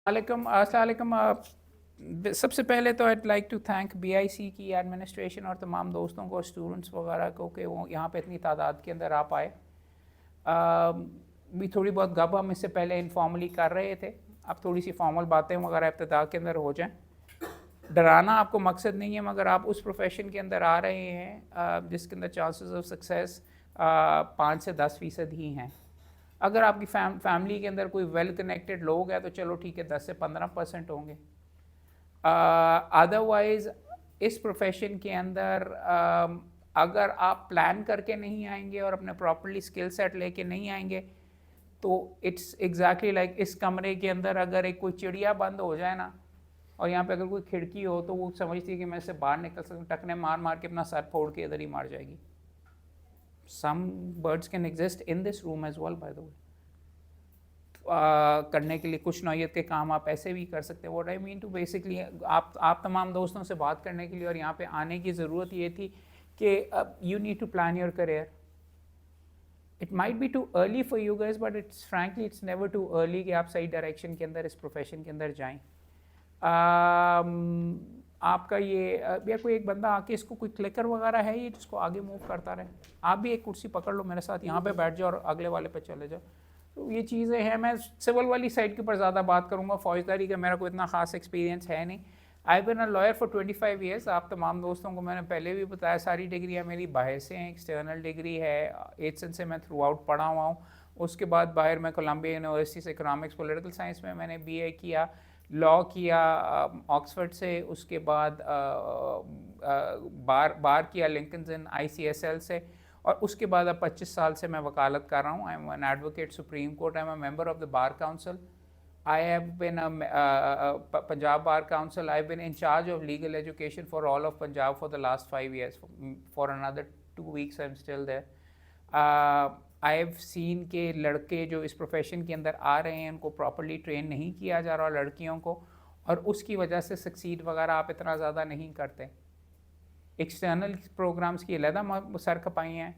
अस्सलाम वालेकुम। सबसे पहले तो I'd like to thank BIC की एडमिनिस्ट्रेशन और तमाम दोस्तों को, स्टूडेंट्स वगैरह को कि वो यहाँ पे इतनी तादाद के अंदर आ पाए। भी थोड़ी बहुत गप हम इससे पहले इनफॉर्मली कर रहे थे, अब थोड़ी सी फॉर्मल बातें वगैरह इब्तिदा के अंदर हो जाएं। डराना आपको मकसद नहीं है, मगर आप उस प्रोफेशन के अंदर आ रहे हैं जिसके अंदर चांसेस ऑफ सक्सेस 5 से 10% ही हैं। अगर आपकी फैमिली के अंदर कोई वेल कनेक्टेड लोग हैं तो चलो ठीक है, 10 से 15% होंगे। अदरवाइज़ इस प्रोफेशन के अंदर अगर आप प्लान करके नहीं आएंगे और अपने प्रॉपरली स्किल सेट लेके नहीं आएंगे तो इट्स एग्जैक्टली लाइक इस कमरे के अंदर अगर एक कोई चिड़िया बंद हो जाए ना, और यहाँ पे अगर कोई खिड़की हो तो वो समझती है कि मैं इससे बाहर निकल सकूँ, टकने मार मार के अपना सर फोड़ के इधर ही मार जाएगी। Some birds can exist in this room as well, by the way. करने के लिए कुछ नौयत के काम आप ऐसे भी कर सकते हैं। What I mean to basically आप तमाम दोस्तों से बात करने के लिए और यहाँ पे आने की ज़रूरत ये थी कि you need to plan your career. It might be too early for you guys, but it's frankly it's never too early कि आप सही डायरेक्शन के अंदर इस प्रोफेशन के अंदर जाएं। आपका ये या कोई एक बंदा आके इसको कोई क्लिकर वगैरह है ये जिसको आगे मूव करता रहे, आप भी एक कुर्सी पकड़ लो मेरे साथ, यहाँ पे बैठ जाओ और अगले वाले पे चले जाओ। तो ये चीज़ें हैं। मैं सिविल वाली साइड के ऊपर ज़्यादा बात करूँगा, फौजदारी का मेरा कोई इतना ख़ास एक्सपीरियंस है नहीं। आई बिन अ लॉयर फॉर 25 ईयर्स। आप तमाम दोस्तों को मैंने पहले भी बताया, सारी डिग्रियाँ मेरी बाहर से हैं। एक्सटर्नल डिग्री है, एचसन से मैं थ्रू आउट पढ़ा हुआ हूँ। उसके बाद बाहर मैं कोलंबिया यूनिवर्सिटी से इकोनॉमिक्स पॉलिटिकल साइंस में मैंने BA किया, लॉ किया ऑक्सफर्ड से, उसके बाद बार किया लिंकन्स इन ICSL से, और उसके बाद अब 25 साल से मैं वकालत कर रहा हूँ। I M an advocate supreme Court, I am a member of the bar council. I have been Punjab Bar Council. I've been in charge of legal education for all of Punjab for the last 5 years. For another 2 weeks, I'm still there. I have seen कि लड़के जो इस profession के अंदर आ रहे हैं उनको properly train नहीं किया जा रहा लड़कियों को, और उसकी वजह से सक्सीड वगैरह आप इतना ज़्यादा नहीं करते। एक्सटर्नल प्रोग्राम्स की अलहदा सर खपाई हैं,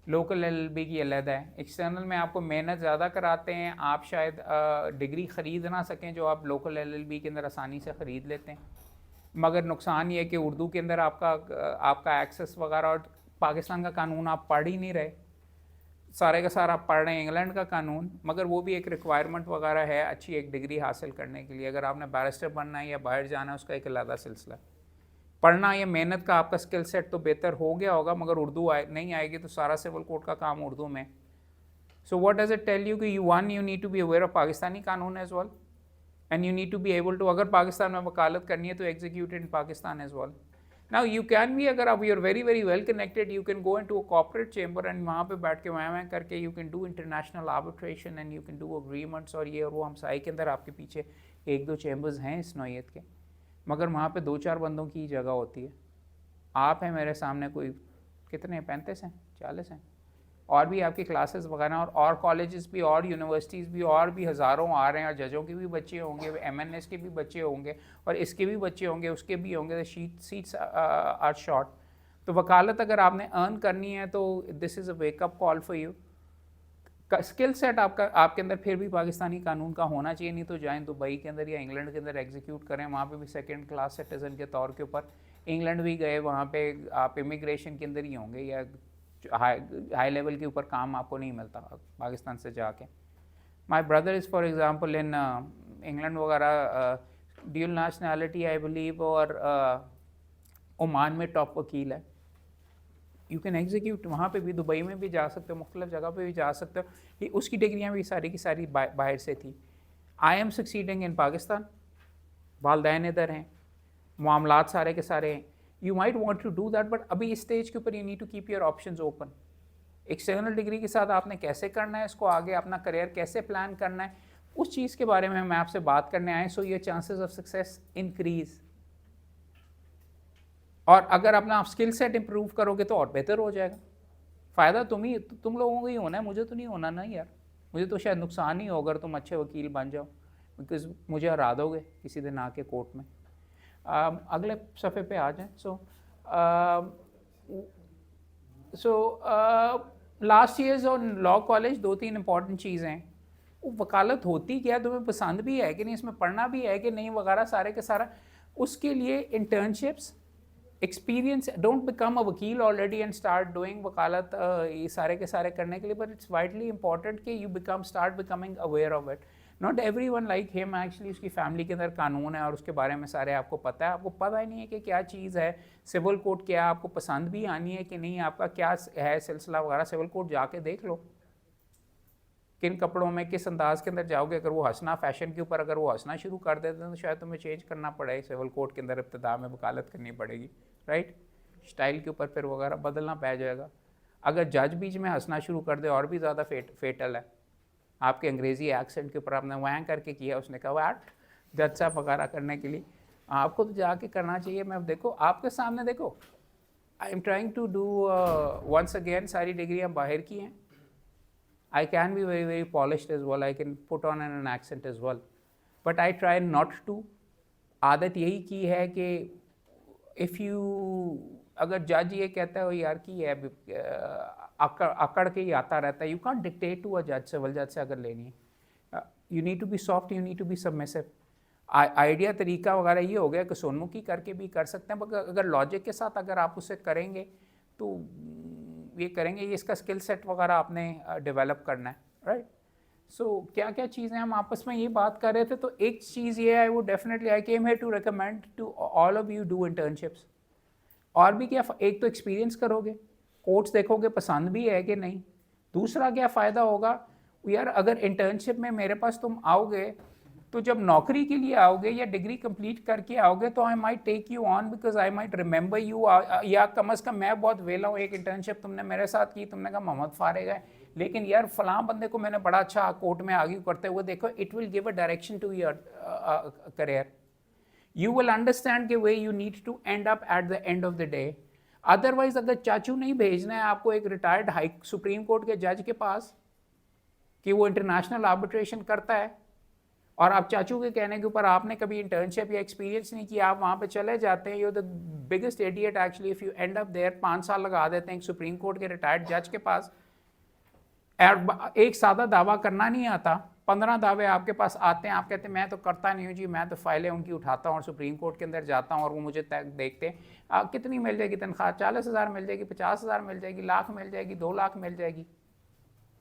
लोकल LLB की अलहदा है। एक्सटर्नल में आपको मेहनत ज़्यादा कराते हैं, आप शायद डिग्री ख़रीद ना सकें जो आप लोकल LLB के अंदर आसानी से ख़रीद लेते हैं। मगर नुकसान ये है कि उर्दू के अंदर आपका एक्सेस वगैरह, और पाकिस्तान का कानून आप पढ़ ही नहीं रहे, सारे का सारा पढ़ रहे हैं इंग्लैंड का कानून, मगर वो भी एक रिक्वायरमेंट वगैरह है अच्छी एक डिग्री हासिल करने के लिए। अगर आपने बैरिस्टर बनना है या बाहर जाना है, उसका एक अलग सिलसिला है। पढ़ना या मेहनत का आपका स्किल सेट तो बेहतर हो गया होगा, मगर उर्दू नहीं आएगी तो सारा सिविल कोर्ट का काम उर्दू में। So what does it tell you कि you need to be aware of Pakistani कानून as well, and you need to be able to, अगर पाकिस्तान में वकालत करनी है तो execute in Pakistan as well. Now you can भी, अगर आप you are very very well connected, you can go into a corporate chamber and वहाँ पे बैठ के वहाँ करके you can do international arbitration and you can do agreements और ये और वो। हम साई के अंदर आपके पीछे 1-2 चेंबर्स हैं इस नौयत के, मगर वहाँ पे 2-4 बंदों की जगह होती है। आप हैं मेरे सामने, कोई कितने 35 हैं 40 हैं, और भी आपकी क्लासेस वगैरह और कॉलेजेस भी और यूनिवर्सिटीज़ भी और भी हज़ारों आ रहे हैं, और जजों के भी बच्चे होंगे, MNS के भी बच्चे होंगे, और इसके भी बच्चे होंगे, उसके भी होंगे। Seats are short. तो वकालत अगर आपने अर्न करनी है तो this is a wake up call for you. Skill set आपके अंदर फिर भी पाकिस्तानी कानून का होना चाहिए, नहीं तो जाएं दुबई के अंदर या इंग्लैंड के अंदर एग्जीक्यूट करें, वहाँ पे भी सेकंड क्लास सिटीज़न के तौर के ऊपर। इंग्लैंड भी गए, वहाँ पे आप इमिग्रेशन के अंदर ही होंगे, या हाई लेवल के ऊपर काम आपको नहीं मिलता पाकिस्तान से जाके। My brother is for example in England वगैरह, ड्यूल नेशनैलिटी आई बिलीव, और ओमान में टॉप वकील है। यू कैन एग्जीक्यूट वहाँ पे भी, दुबई में भी जा सकते हो, मुख्तलिफ जगह पे भी जा सकते हो। ये उसकी डिग्रियाँ भी सारी की सारी बाहर से थी। I am succeeding in Pakistan, वालदैन इधर हैं, मामलात सारे के सारे हैं। You might want to do that, but अभी इस स्टेज के ऊपर you need to keep your options open. External degree के साथ आपने कैसे करना है इसको, आगे अपना करियर कैसे प्लान करना है, उस चीज़ के बारे में मैं आपसे बात करने आए। So your chances of success increase, और अगर अपना आप स्किल सेट इंप्रूव करोगे तो और बेहतर हो जाएगा। फ़ायदा तुम लोगों को ही होना है, मुझे तो नहीं होना ना यार। मुझे तो शायद नुकसान ही होगा अगर तुम अच्छे वकील बन जाओ, बिकॉज मुझे हरा दोगे किसी दिन आके कोर्ट में। अगले सफ़े पे आ जाएं। सो लास्ट ईयर्स और लॉ कॉलेज 2-3 इंपॉर्टेंट चीज़ें हैं। वो वकालत होती क्या, तुम्हें पसंद भी है कि नहीं, इसमें पढ़ना भी है कि नहीं वगैरह सारे के सारा। उसके लिए internships, experience, don't become a वकील ऑलरेडी एंड स्टार्ट डूइंग वकालत ये सारे के सारे करने के लिए, बट इट्स वाइटली इंपॉर्टेंट कि you start becoming aware of it. Not every one like him, actually उसकी फैमिली के अंदर कानून है और उसके बारे में सारे आपको पता है, आपको पता ही नहीं है कि क्या चीज़ है सिविल कोड, क्या आपको पसंद भी आनी है कि नहीं, आपका क्या है सिलसिला वगैरह। सिविल कोड जाके देख लो, किन कपड़ों में किस अंदाज के अंदर जाओगे। अगर वो हंसना फैशन के ऊपर अगर वो हंसना शुरू कर देते हैं तो शायद तुम्हें चेंज करना पड़े, सिविल कोड के अंदर इब्तिदा में वकालत करनी पड़ेगी, राइट। स्टाइल के ऊपर फिर वगैरह बदलना पै जाएगा। अगर जज बीच में हंसना शुरू कर दे और भी ज़्यादा फेटल है, आपके अंग्रेज़ी एक्सेंट के ऊपर आपने वहाँ करके किया, उसने कहा वाट जज साहब वगैरह करने के लिए, आपको तो जाके करना चाहिए। मैं देखो आपके सामने देखो, I am trying to do once again, सारी डिग्रियाँ बाहर की हैं। I can be very very polished as well, I can put on an accent as well, but I try not to। आदत यही की है कि if you, अगर जज ये कहता है यार कि है अकड़ के ही आता रहता है, you can't dictate to a judge, civil जज से अगर लेनी है, you need to be soft, you need to be submissive। Idea तरीका वगैरह ये हो गया कि सोनमुखी करके भी कर सकते हैं, मगर अगर लॉजिक के साथ अगर आप उसे करेंगे तो ये करेंगे, ये इसका स्किल सेट वगैरह आपने डेवलप करना है, राइट। सो क्या क्या चीज़ें हम आपस में ये बात कर रहे थे, तो एक चीज़ ये है, वो definitely I came here to recommend to all of you do internships. और भी क्या, एक तो एक्सपीरियंस करोगे, कोर्स देखोगे पसंद भी है कि नहीं। दूसरा क्या फ़ायदा होगा यार, अगर इंटर्नशिप में मेरे पास तुम आओगे तो जब नौकरी के लिए आओगे या डिग्री कंप्लीट करके आओगे तो I might take you on because I might remember you, या कम अज़ कम मैं बहुत वेला हूँ, एक इंटर्नशिप तुमने मेरे साथ की, तुमने कहा मोहम्मद फारिग है, लेकिन यार फलां बंदे को मैंने बड़ा अच्छा कोर्ट में आगे करते हुए देखो, it will give a direction to your career. You will understand के way you need to end up at the end of the day. Otherwise अगर चाचू नहीं भेजना है आपको एक रिटायर्ड हाई सुप्रीम कोर्ट के जज के पास कि वो इंटरनेशनल आर्बिट्रेशन करता है, और आप चाचू के कहने के ऊपर आपने कभी इंटर्नशिप या एक्सपीरियंस नहीं किया, आप वहाँ पे चले जाते हैं, you the biggest idiot actually if you end up there. 5 साल लगा देते हैं एक सुप्रीम कोर्ट के रिटायर्ड जज के पास, एक सादा दावा करना नहीं आता, 15 दावे आपके पास आते हैं, आप कहते हैं मैं तो करता नहीं हूँ जी, मैं तो फाइलें उनकी उठाता हूँ और सुप्रीम कोर्ट के अंदर जाता हूँ और वो मुझे देखते हैं कितनी मिल जाएगी तनख्वाह, 40,000 मिल जाएगी, 50,000 मिल जाएगी, लाख मिल जाएगी, 2 लाख मिल जाएगी,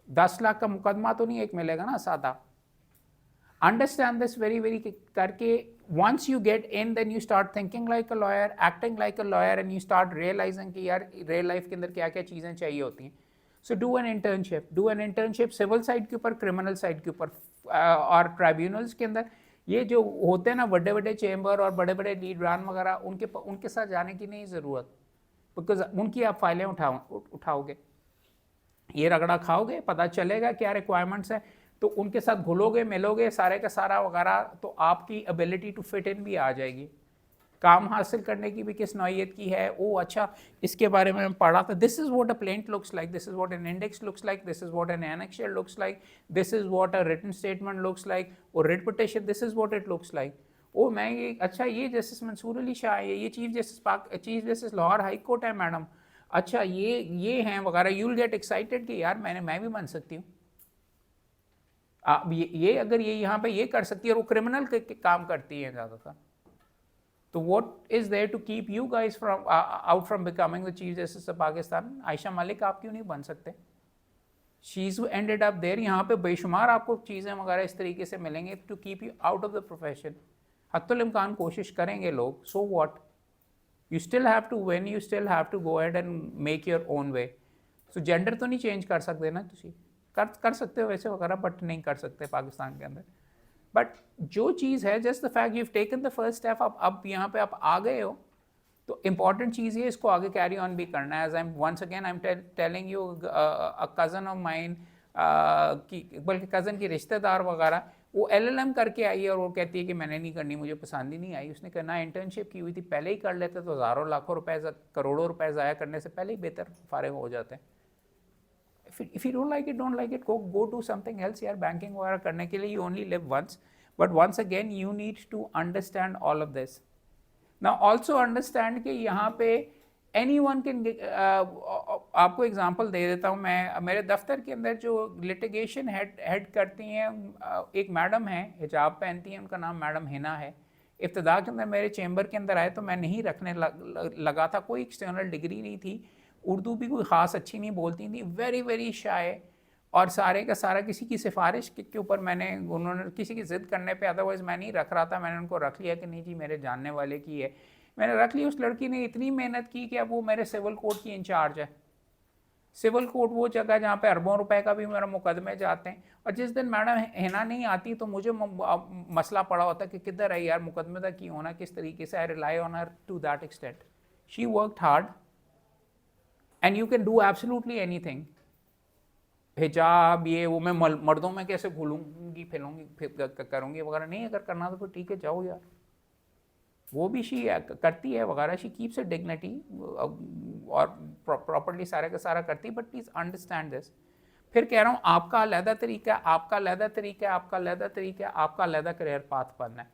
10 लाख का मुकदमा तो नहीं एक मिलेगा ना सादा। Understand this very very करके, once you get in then you start thinking like a lawyer, acting like a lawyer, and you start realizing कि यार real life के अंदर क्या क्या चीज़ें चाहिए होती हैं। So do an internship civil side के ऊपर, क्रिमिनल साइड के ऊपर, और ट्राइब्यूनल्स के अंदर ये जो होते हैं ना बड़े बड़े चेंबर और बड़े बड़े लीडरान वगैरह, उनके साथ जाने की नहीं ज़रूरत, बिकॉज उनकी आप फाइलें उठाओगे, ये रगड़ा खाओगे, पता चलेगा क्या रिक्वायरमेंट्स है, तो उनके साथ घुलोगे मिलोगे सारे का सारा वगैरह, तो आपकी एबिलिटी टू फिट इन भी आ जाएगी। काम हासिल करने की भी किस नौइयत की है, ओ अच्छा इसके बारे में पढ़ा था, this is what a plaint looks like, this is what an index looks like, this is what an annexure looks like, this is what a written statement looks like, और writ petition this is what it looks like. ओ मैं ये अच्छा, ये justice Mansoor Ali Shah है, ये chief justice Lahore high court है madam, अच्छा ये हैं वगैरह, यू विल गेट एक्साइटेड कि यार मैं भी बन सकती हूँ। ये अगर ये यहाँ पे ये कर सकती है और वो क्रिमिनल के काम करती है ज़्यादातर, तो what is there to keep you guys from out from becoming the chief justice of Pakistan. Ayesha Malik आप क्यों नहीं बन सकते? She is ended up there, यहाँ पे बेशुमार आपको चीज़ें वगैरह इस तरीके से मिलेंगे to keep you out of the profession. हत्तुल इम्कान कोशिश करेंगे लोग, so what, you still have to win, you still have to go ahead and make your own way. So gender तो नहीं चेंज कर सकते ना, तुसी कर सकते हो वैसे वगैरह, बट नहीं कर सकते पाकिस्तान के अंदर। बट जो चीज़ है, just the fact you taken the first step, अब यहाँ पे आप आ गए हो, तो इम्पॉर्टेंट चीज़ ये, इसको आगे कैरी ऑन भी करना है। As I am once again I am telling you, a cousin of mine की, बल्कि कज़न की रिश्तेदार वगैरह, वो LLM करके आई है और वो कहती है कि मैंने नहीं करनी, मुझे पसंद ही नहीं आई। उसने कहना इंटर्नशिप की हुई थी, पहले ही कर लेते तो हज़ारों लाखों रुपए करोड़ों रुपए ज़ाया करने से पहले ही बेहतर फारिग हो जाते हैं। If you don't like it, go do something else यार। बैंकिंग वगैरह करने के लिए you only live once, but once again you need to understand all of this. Now also understand कि यहाँ पे anyone can आपको एग्जांपल दे देता हूँ मैं, मेरे दफ्तर के अंदर जो लिटिगेशन हेड करती हैं एक मैडम हैं, हिजाब पहनती हैं, उनका नाम मैडम हिना है। इब्तिदा के अंदर मेरे चेंबर के अंदर आए तो मैं नहीं रखने लगा था, कोई एक्सटर्नल डिग्री नहीं थी, उर्दू भी कोई ख़ास अच्छी नहीं बोलती थी, वेरी वेरी शाय, और सारे का सारा किसी की सिफारिश के ऊपर मैंने, उन्होंने किसी की ज़िद करने पे, अदरवाइज़ मैं नहीं रख रहा था, मैंने उनको रख लिया कि नहीं जी मेरे जानने वाले की है, मैंने रख लिया। उस लड़की ने इतनी मेहनत की कि अब वो मेरे सिविल कोर्ट की इंचार्ज है। सिविल कोर्ट वो जगह जहाँ पे अरबों रुपए का भी मेरा मुकदमे जाते हैं, और जिस दिन मैडम हिना नहीं आती तो मुझे मसला पड़ा होता कि किधर है यार मुकदमे का की होना, किस तरीके से। I rely on her to that extent, she worked hard and you can do absolutely anything. हिजाब ये वो मैं मर्दों में कैसे घुलूंगी फिलूंगी करूँगी वगैरह, नहीं अगर करना तो फिर ठीक है जाओ यार, वो भी शी करती है वगैरह, शी कीप्स इट डिग्निटी और प्रॉपर्ली सारा का सारा करती है, बट प्लीज़ अंडरस्टैंड दिस। फिर कह रहा हूँ आपका अलहदा तरीका है, आपका अलहदा तरीका है, आपका अलहदा तरीका है, आपका अलहदा करियर पाथ बनना है,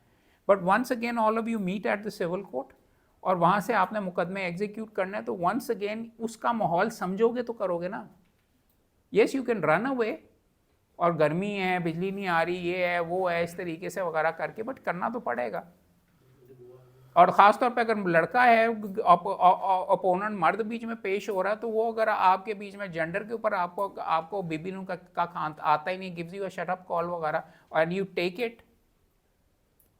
but once again all of you meet at the civil court और वहाँ से आपने मुकदमे एग्जीक्यूट करना है, तो वंस अगेन उसका माहौल समझोगे तो करोगे ना। Yes you can run away, और गर्मी है, बिजली नहीं आ रही, ये है वो है, इस तरीके से वगैरह करके, बट करना तो पड़ेगा। और ख़ास तौर पे अगर लड़का है, अपोनेंट मर्द बीच में पेश हो रहा है, तो वो अगर आपके बीच में जेंडर के ऊपर आपको बीबी का आता ही नहीं, gives you a shut up call वगैरह, और यू टेक इट,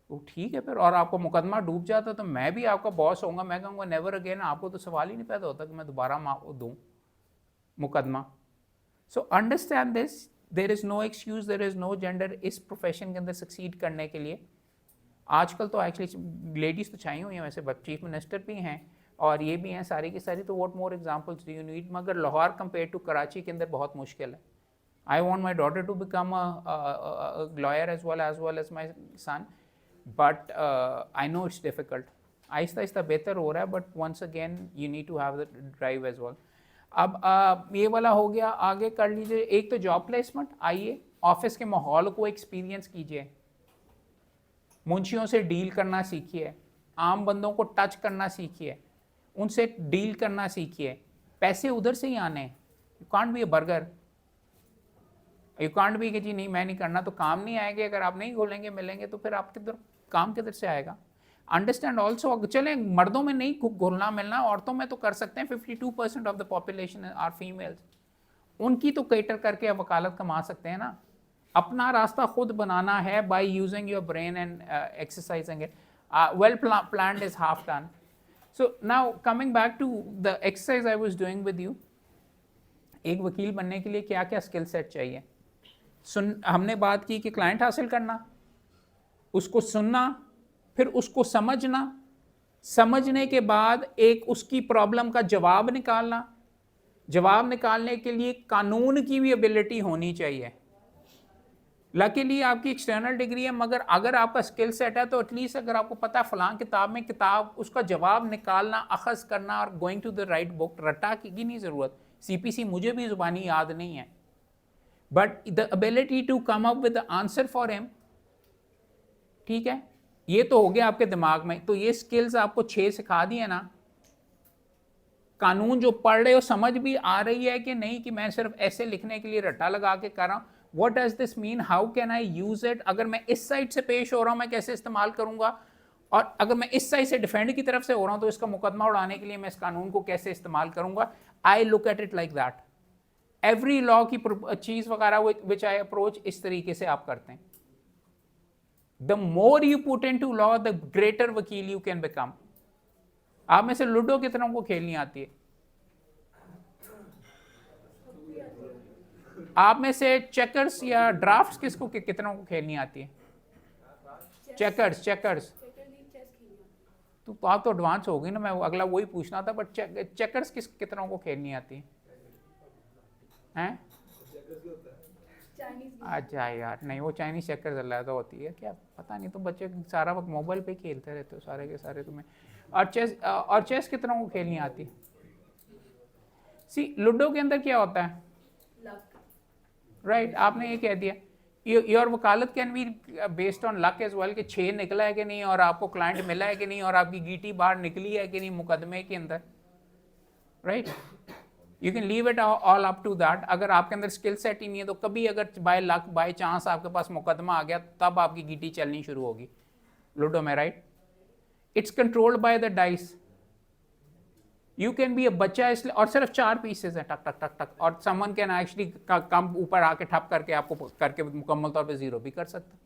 तो ठीक है फिर। और आपको मुकदमा डूब जाता तो मैं भी आपका बॉस होऊंगा, मैं कहूँगा नेवर अगेन, आपको तो सवाल ही नहीं पैदा होता कि मैं दोबारा दूँ मुकदमा। So understand this, there is no excuse, there is no gender इस प्रोफेशन के अंदर सक्सीड करने के लिए। आजकल तो एक्चुअली लेडीज़ तो चाहिए हुई हैं, वैसे चीफ मिनिस्टर भी हैं और ये भी हैं सारी की सारी, तो what more examples do you need. मगर लाहौर कंपेयर टू कराची के अंदर बहुत मुश्किल है। I want my daughter to become a lawyer as well as my son, but I know it's difficult. आहिस्ता आहिस्ता बेहतर हो रहा है, but once again you need to have the drive as well. अब ये वाला हो गया, आगे कर लीजिए। एक तो जॉब प्लेसमेंट, आइए ऑफिस के माहौल को एक्सपीरियंस कीजिए, मुंशियों से डील करना सीखिए, आम बंदों को टच करना सीखिए, उनसे डील करना सीखिए। पैसे उधर से ही आने, you can't be a burger, you can't be कि जी नहीं मैं नहीं करना, तो काम नहीं आएंगे। अगर आप नहीं घुलेंगे मिलेंगे तो फिर आप किधर काम किधर से आएगा। अंडरस्टैंड ऑल्सो, चले मर्दों में नहीं घुलना मिलना, औरतों में तो कर सकते हैं। 52% of the population are females, उनकी तो कैटर करके वकालत कमा सकते हैं ना। अपना रास्ता खुद बनाना है by using your brain and exercising it. Well planned is half done. So now coming back to the exercise I was doing with you, एक वकील बनने के लिए क्या क्या स्किल सेट चाहिए। हमने बात की कि क्लाइंट हासिल करना, उसको सुनना, फिर उसको समझना, समझने के बाद एक उसकी प्रॉब्लम का जवाब निकालना, जवाब निकालने के लिए कानून की भी एबिलिटी होनी चाहिए। लकीली आपकी एक्सटर्नल डिग्री है, मगर अगर आपका स्किल सेट है तो एटलीस्ट अगर आपको पता है फलां किताब में किताब, उसका जवाब निकालना, अखज़ करना और going to the right book, रट्टा की नहीं ज़रूरत। CPC मुझे भी ज़ुबानी याद नहीं है, but the ability to come up with the answer for him, ठीक है, ये तो हो गया आपके दिमाग में। तो ये स्किल्स आपको 6 सिखा दिए ना, कानून जो पढ़ रहे हो समझ भी आ रही है कि नहीं, कि मैं सिर्फ ऐसे लिखने के लिए रट्टा लगा के कर रहा हूँ। What does this mean? How can I use it? अगर मैं इस साइड से पेश हो रहा हूँ मैं कैसे इस्तेमाल करूँगा, और अगर मैं इस साइड से डिफेंड की तरफ से हो रहा हूँ तो इसका मुकदमा उड़ाने के लिए मैं इस कानून को कैसे इस्तेमाल करूँगा। I look at it like that. Every law की चीज़ वगैरह विच आई अप्रोच इस तरीके से आप करते हैं। The more you put into law the greater वकील यू कैन बिकम। आप में से लूडो कितनों को खेलनी आती है? आप में से चेकर्स या ड्राफ्ट्स किसको कितनों को खेलनी आती है? चेकर्स तो आप तो एडवांस हो गई ना, मैं अगला वही पूछना था। बट चेकर्स कितनों को खेलनी आती है? हैं? अच्छा यार, नहीं वो चाइनीज चेकर्स अलग होती है क्या, पता नहीं। तो बच्चे सारा वक्त मोबाइल पे खेलते रहते हो सारे के सारे तुम्हें। और चेस कितनों को खेलनी आती है? सी लूडो के अंदर क्या होता है? राइट, आपने ये कह दिया। योर वकालत can be based on luck as well, कि 6 निकला है कि नहीं, और आपको क्लाइंट मिला है कि नहीं, और आपकी गीटी बाहर निकली है कि नहीं मुकदमे के अंदर। Right? You can leave it all up to that. अगर आपके अंदर स्किल सेट ही नहीं है तो कभी अगर बाय लक बाय चांस आपके पास मुकदमा आ गया तब आपकी गीटी चलनी शुरू होगी लूडो में, right? It's controlled by the dice. You can be अ बच्चा इसलिए, और सिर्फ 4 पीसेज हैं, टक टक टक टक, और समवन कैन एक्चुअली कम ऊपर आके ठप करके आपको करके मुकम्मल तौर पे जीरो भी कर सकता.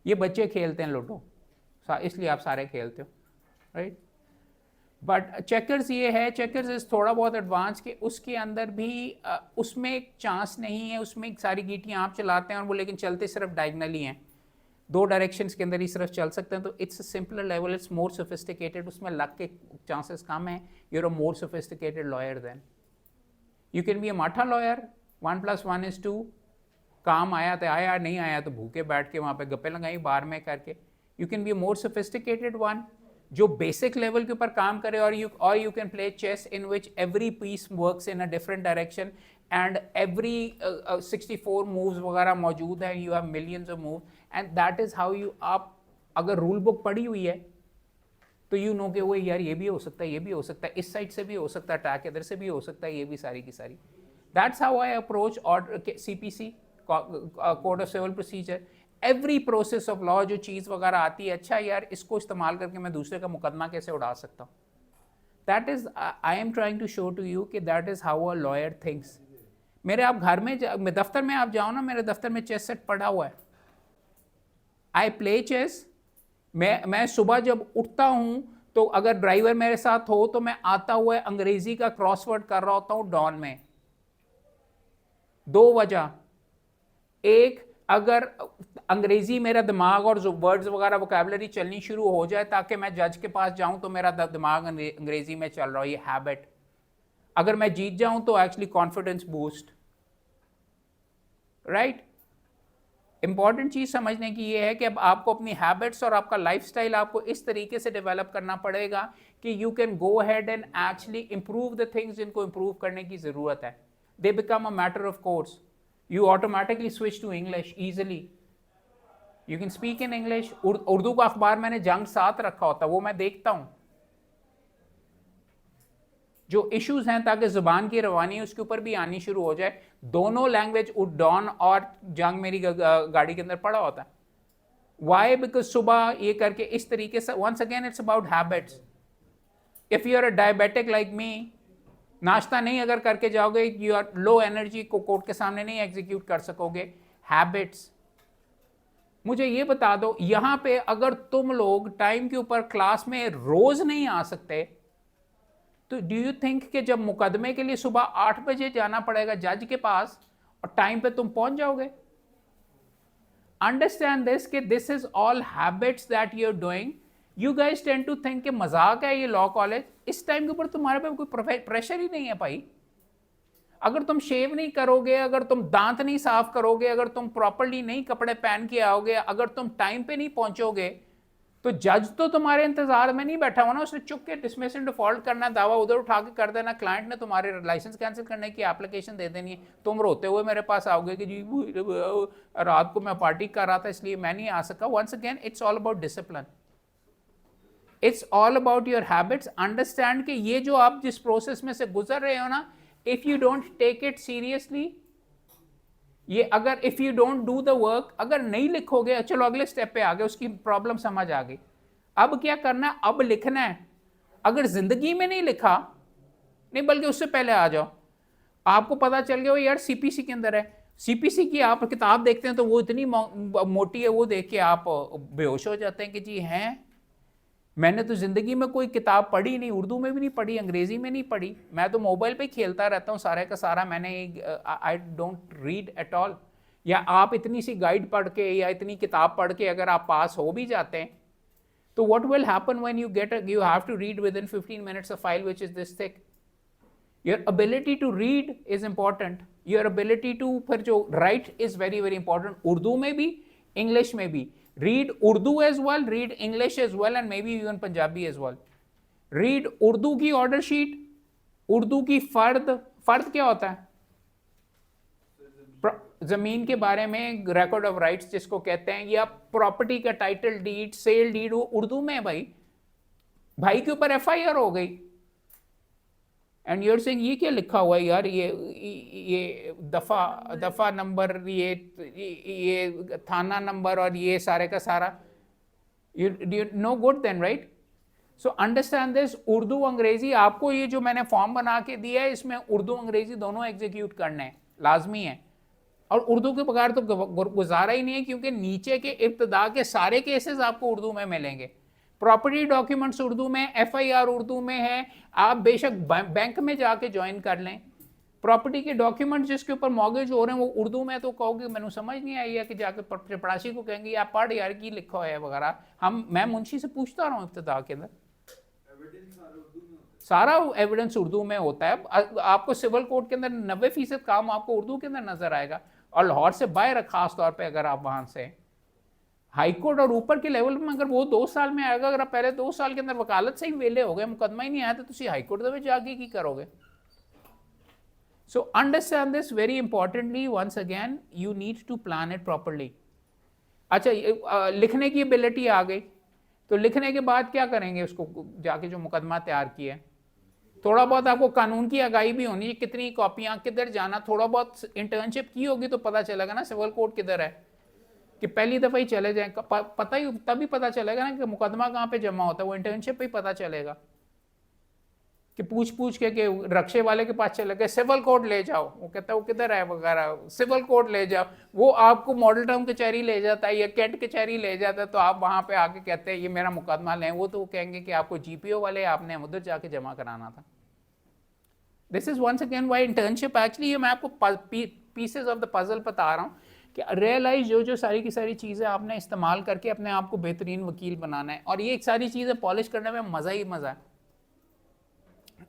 ये बच्चे खेलते हैं लूडो, इसलिए आप सारे खेलते हो, राइट? बट चेकर्स ये है, चेकर्स इज थोड़ा बहुत एडवांस के उसके अंदर भी उसमें एक चांस नहीं है, उसमें सारी गीटियाँ आप चलाते हैं और वो लेकिन चलते सिर्फ डायगनली हैं, 2 डायरेक्शंस के अंदर ही सिर्फ चल सकते हैं. तो it's a simpler level, it's more sophisticated, उसमें लक के चांसेस कम हैं. You're a more sophisticated lawyer then. You can be a माठा लॉयर, 1 + 1 = 2, काम आया तो आया, नहीं आया तो भूखे बैठ के वहाँ पे गप्पे लगाई बार में करके. You can be a more sophisticated one जो बेसिक लेवल के ऊपर काम करे, और you can play chess in which every piece works in a different direction and every 64 moves वगैरह मौजूद है. You have millions of move and that is how you. आप अगर रूल बुक पढ़ी हुई है तो यू नो कि वो यार ये भी हो सकता है, ये भी हो सकता है, इस साइड से भी हो सकता है, अटैक इधर से भी हो सकता है, ये भी सारी की सारी. That's how I approach order CPC, code of civil procedure. Every process of law जो चीज़ वगैरह आती है, अच्छा यार इसको इस्तेमाल करके मैं दूसरे का मुकदमा कैसे उड़ा सकता हूँ. That is I am trying to show to you कि that is how a lawyer thinks. मेरे आप घर में दफ्तर में आप जाओ ना, मेरे दफ्तर में चेस सेट पड़ा हुआ है. I play chess. मैं सुबह जब उठता हूँ तो अगर ड्राइवर मेरे साथ हो तो मैं आता हुआ अंग्रेजी का क्रॉसवर्ड कर रहा होता हूँ डॉन में. 2 वजह. एक, अगर अंग्रेजी मेरा दिमाग और जो वर्ड्स वगैरह वोकैबुलरी चलनी शुरू हो जाए ताकि मैं जज के पास जाऊं तो मेरा दिमाग अंग्रेजी में चल रहा हो, ये हैबिट. अगर मैं जीत जाऊं तो actually confidence boost, right? Important चीज समझने की ये है कि अब आपको अपनी हैबिट्स और आपका लाइफस्टाइल आपको इस तरीके से डेवलप करना पड़ेगा कि you can go ahead and actually improve the things जिनको इंप्रूव करने की जरूरत है. They become a matter of course. You automatically switch to English easily. You can speak in English. Urdu का अखबार मैंने जंग साथ रखा होता, वो मैं देखता हूँ जो इश्यूज हैं ताकि जुबान की रवानी उसके ऊपर भी आनी शुरू हो जाए. दोनों लैंग्वेज डॉन और जंग मेरी गाड़ी के अंदर पड़ा होता है. वाई? बिकॉज सुबह ये करके इस तरीके से, once again it's about habits. If you are a diabetic like me, नाश्ता नहीं अगर करके जाओगे, यू आर लो एनर्जी को कोर्ट के सामने नहीं एग्जीक्यूट कर सकोगे. हैबिट्स. मुझे ये बता दो, यहां पे अगर तुम लोग टाइम के ऊपर क्लास में रोज नहीं आ सकते तो डू यू थिंक कि जब मुकदमे के लिए सुबह 8 बजे जाना पड़ेगा जज के पास और टाइम पे तुम पहुंच जाओगे? अंडरस्टैंड दिस कि this is all habits that you are doing. You guys tend to think कि मजाक है ये लॉ कॉलेज. इस टाइम के ऊपर तुम्हारे पे कोई प्रेशर ही नहीं है भाई. अगर तुम शेव नहीं करोगे, अगर तुम दांत नहीं साफ करोगे, अगर तुम प्रॉपरली नहीं कपड़े पहन के आओगे, अगर तुम टाइम पे नहीं पहुंचोगे तो जज तो तुम्हारे इंतजार में नहीं बैठा हुआ ना. उसने चुप के डिसमिस इन डिफॉल्ट करना, दावा उधर उठा के कर देना, क्लाइंट ने तुम्हारे लाइसेंस कैंसिल करने की एप्लीकेशन दे देनी है. तुम रोते हुए मेरे पास आओगे कि जी रात को मैं पार्टी कर रहा था इसलिए मैं नहीं आ सका. Once again it's all about discipline. It's all about your habits. Understand कि ये जो आप जिस प्रोसेस में से गुजर रहे हो ना, if you don't take it seriously, ये अगर if you don't do the work, अगर नहीं लिखोगे, चलो अगले स्टेप पे आ गए, उसकी प्रॉब्लम समझ आ गई. अब क्या करना है? अब लिखना है. अगर जिंदगी में नहीं लिखा, नहीं बल्कि उससे पहले आ जाओ, आपको पता चल गया यार CPC के अंदर है. CPC की आप किताब देखते हैं तो वो इतनी मोटी है, वो देख के आप बेहोश हो जाते हैं कि जी हैं, मैंने तो ज़िंदगी में कोई किताब पढ़ी नहीं, उर्दू में भी नहीं पढ़ी, अंग्रेज़ी में नहीं पढ़ी. मैं तो मोबाइल पे खेलता रहता हूँ सारे का सारा. मैंने I don't read at all. या आप इतनी सी गाइड पढ़ के या इतनी किताब पढ़ के अगर आप पास हो भी जाते हैं तो what will happen when you have to read within 15 minutes a file which is this thick. Your ability to read is important. Your ability to फिर जो write is very very important. Urdu में भी, English में भी. Read Urdu as well, read English as well, and maybe even Punjabi as well. Read Urdu की order sheet, Urdu की फर्द. फर्द क्या होता है? जमीन के बारे में रिकॉर्ड ऑफ राइट्स जिसको कहते हैं, या प्रॉपर्टी का टाइटल डीड, सेल डीड, वो उर्दू में है भाई. भाई के ऊपर FIR हो गई, एंड यूर सेइंग ये क्या लिखा हुआ है यार, ये दफा नंबर, ये थाना नंबर और ये सारे का सारा, you know good then, right? So understand this, Urdu अंग्रेजी आपको ये जो मैंने फॉर्म बना के दिया है इसमें उर्दू अंग्रेजी दोनों एग्जीक्यूट करने हैं, लाजमी है। और उर्दू के बगैर तो गुजारा ही नहीं है, क्योंकि नीचे के इब्तदा के सारे केसेस आपको उर्दू में मिलेंगे। प्रॉपर्टी डॉक्यूमेंट्स उर्दू में, एफआईआर उर्दू में है, आप बेशक बैंक में जाके ज्वाइन कर लें। प्रॉपर्टी के डॉक्यूमेंट्स जिसके ऊपर मॉर्गेज हो रहे हैं वो उर्दू में, तो कहोगे मैंने समझ नहीं आई है, कि जाके चपड़ासी को कहेंगे आप पढ़ यार की लिखा है वगैरह। मैं मुंशी से पूछता रहा हूँ इब्तिदा के अंदर, सारा एविडेंस उर्दू में होता है। आपको सिविल कोर्ट के अंदर 90% काम आपको उर्दू के अंदर नजर आएगा, और लाहौर से बाहर है खास तौर पे अगर आप वहां से हाई कोर्ट और ऊपर के लेवल में अगर वो 2 साल में आएगा, अगर आप पहले 2 साल के अंदर वकालत से ही वेले हो गए, मुकदमा ही नहीं आया, तो तुम हाई कोर्ट में जाके की करोगे। So understand this very importantly, once again you need to plan it properly. अच्छा, लिखने की एबिलिटी आ गई, तो लिखने के बाद क्या करेंगे, उसको जाके जो मुकदमा तैयार किया है, थोड़ा बहुत आपको कानून की आगाही भी होनी है, कितनी कॉपियां किधर जाना, थोड़ा बहुत इंटर्नशिप की होगी तो पता चलेगा ना सिविल कोर्ट किधर है, कि पहली दफ़ा ही चले जाए, पता ही तभी पता चलेगा ना कि मुकदमा कहाँ पे जमा होता है, वो इंटर्नशिप पे ही पता चलेगा। कि पूछ के कि रक्शे वाले के पास चले गए, सिविल कोर्ट ले जाओ, वो कहता है वो किधर है वगैरह, सिविल कोर्ट ले जाओ, वो आपको मॉडल टाउन कचहरी ले जाता है या कैंट कचहरी ले जाता है, तो आप वहाँ पे आके कहते हैं ये मेरा मुकदमा लें, वो तो वो कहेंगे कि आपको जीपीओ वाले आपने उधर जाके जमा कराना था। This is once again why internship actually, मैं आपको पीसेज ऑफ द पजल बता रहा हूँ कि रियलाइज जो सारी की सारी चीज़ें आपने इस्तेमाल करके अपने आप को बेहतरीन वकील बनाना है, और ये सारी चीज़ें पॉलिश करने में मज़ा ही मज़ा है।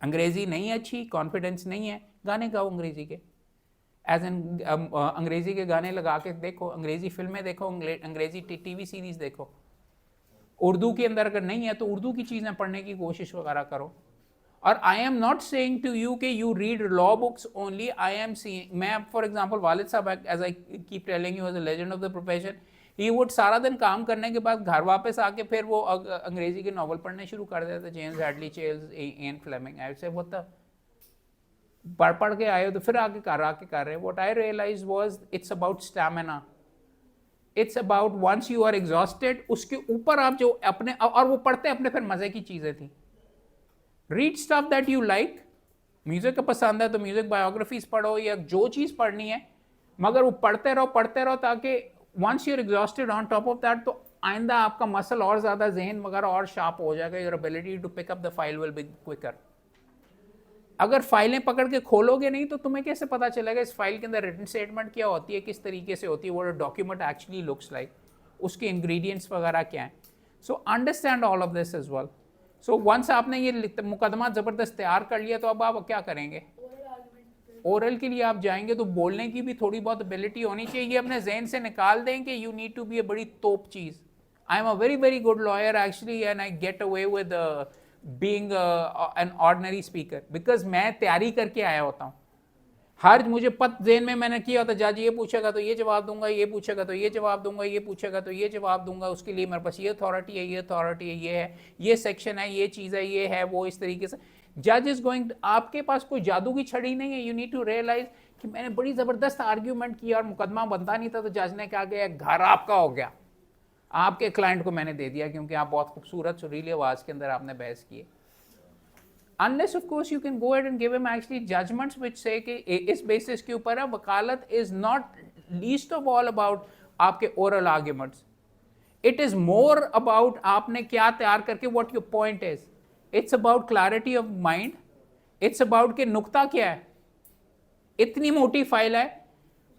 अंग्रेजी नहीं अच्छी, कॉन्फिडेंस नहीं है, गाने गाओ अंग्रेजी के, एज एन अंग्रेजी के गाने लगा के देखो, अंग्रेजी फिल्में देखो, अंग्रेजी टीवी सीरीज देखो। उर्दू के अंदर अगर नहीं है तो उर्दू की चीज़ें पढ़ने की कोशिश वगैरह करो। और I am not saying to you कि you read law books only, I am seeing, मैं फॉर एग्जांपल वालिद साहब, as I keep telling you as a legend of the profession, he would सारा दिन काम करने के बाद घर वापस आके फिर वो अंग्रेजी के नॉवल पढ़ने शुरू कर देते थे, जेम्स हैडली चेल्स, इयन फ्लेमिंग, आई से वो पढ़ के आए तो फिर आके कर रहे। What I realize was it's about stamina, it's about once you are exhausted, उसके ऊपर आप जो अपने, और वो पढ़ते अपने फिर मजे की चीजें थी। Read stuff that you like, music का पसंद है तो म्यूजिक बायोग्राफीज पढ़ो या जो चीज पढ़नी है, मगर वो पढ़ते रहो, ताकि once you're exhausted on top of that, तो आइंदा आपका मसल और ज़्यादा जहन वगैरह और शार्प हो जाएगा, your ability to pick up the file will be quicker। अगर फाइलें पकड़ के खोलोगे नहीं तो तुम्हें कैसे पता चलेगा इस फाइल के अंदर रिटन स्टेटमेंट क्या होती है, किस तरीके से होती है, what a document actually looks like, उसके इंग्रेडिएंट्स वगैरह क्या हैं। So understand all of this as well. So once आपने ये मुकदमा ज़बरदस्त तैयार कर लिया तो अब आप क्या करेंगे, ओरल के लिए आप जाएंगे तो बोलने की भी थोड़ी बहुत एबिलिटी होनी चाहिए, अपने जहन से निकाल दें कि you need to be a बड़ी तोप चीज़। I am a very good lawyer actually, and I get away with being an ordinary speaker, because मैं तैयारी करके आया होता हूँ। हर मुझे पत जहन में मैंने किया होता, जज ये पूछेगा तो ये जवाब दूंगा, ये पूछेगा तो ये जवाब दूंगा, ये पूछेगा तो ये जवाब दूंगा, उसके लिए मेरे पास ये अथॉरिटी है, ये अथॉरिटी है, ये है, ये सेक्शन है, ये चीज़ है, ये है, वो इस तरीके से। जज इज गोइंग, आपके पास कोई जादू की छड़ी नहीं है। यू नीड टू रियलाइज कि मैंने बड़ी ज़बरदस्त आर्ग्यूमेंट किया और मुकदमा बनता नहीं था, तो जज ने क्या किया, घर आपका हो गया, आपके क्लाइंट को मैंने दे दिया, क्योंकि आप बहुत खूबसूरत सुरीली आवाज़ के अंदर आपने बहस की। Unless of course you can go ahead and give him actually judgments which say कि इस basis के ऊपर है, वकालत is not least of all about आपके oral arguments. It is more about आपने क्या तैयार करके what your point is. It's about clarity of mind. It's about कि नुक्ता क्या है, इतनी मोटी फाइल है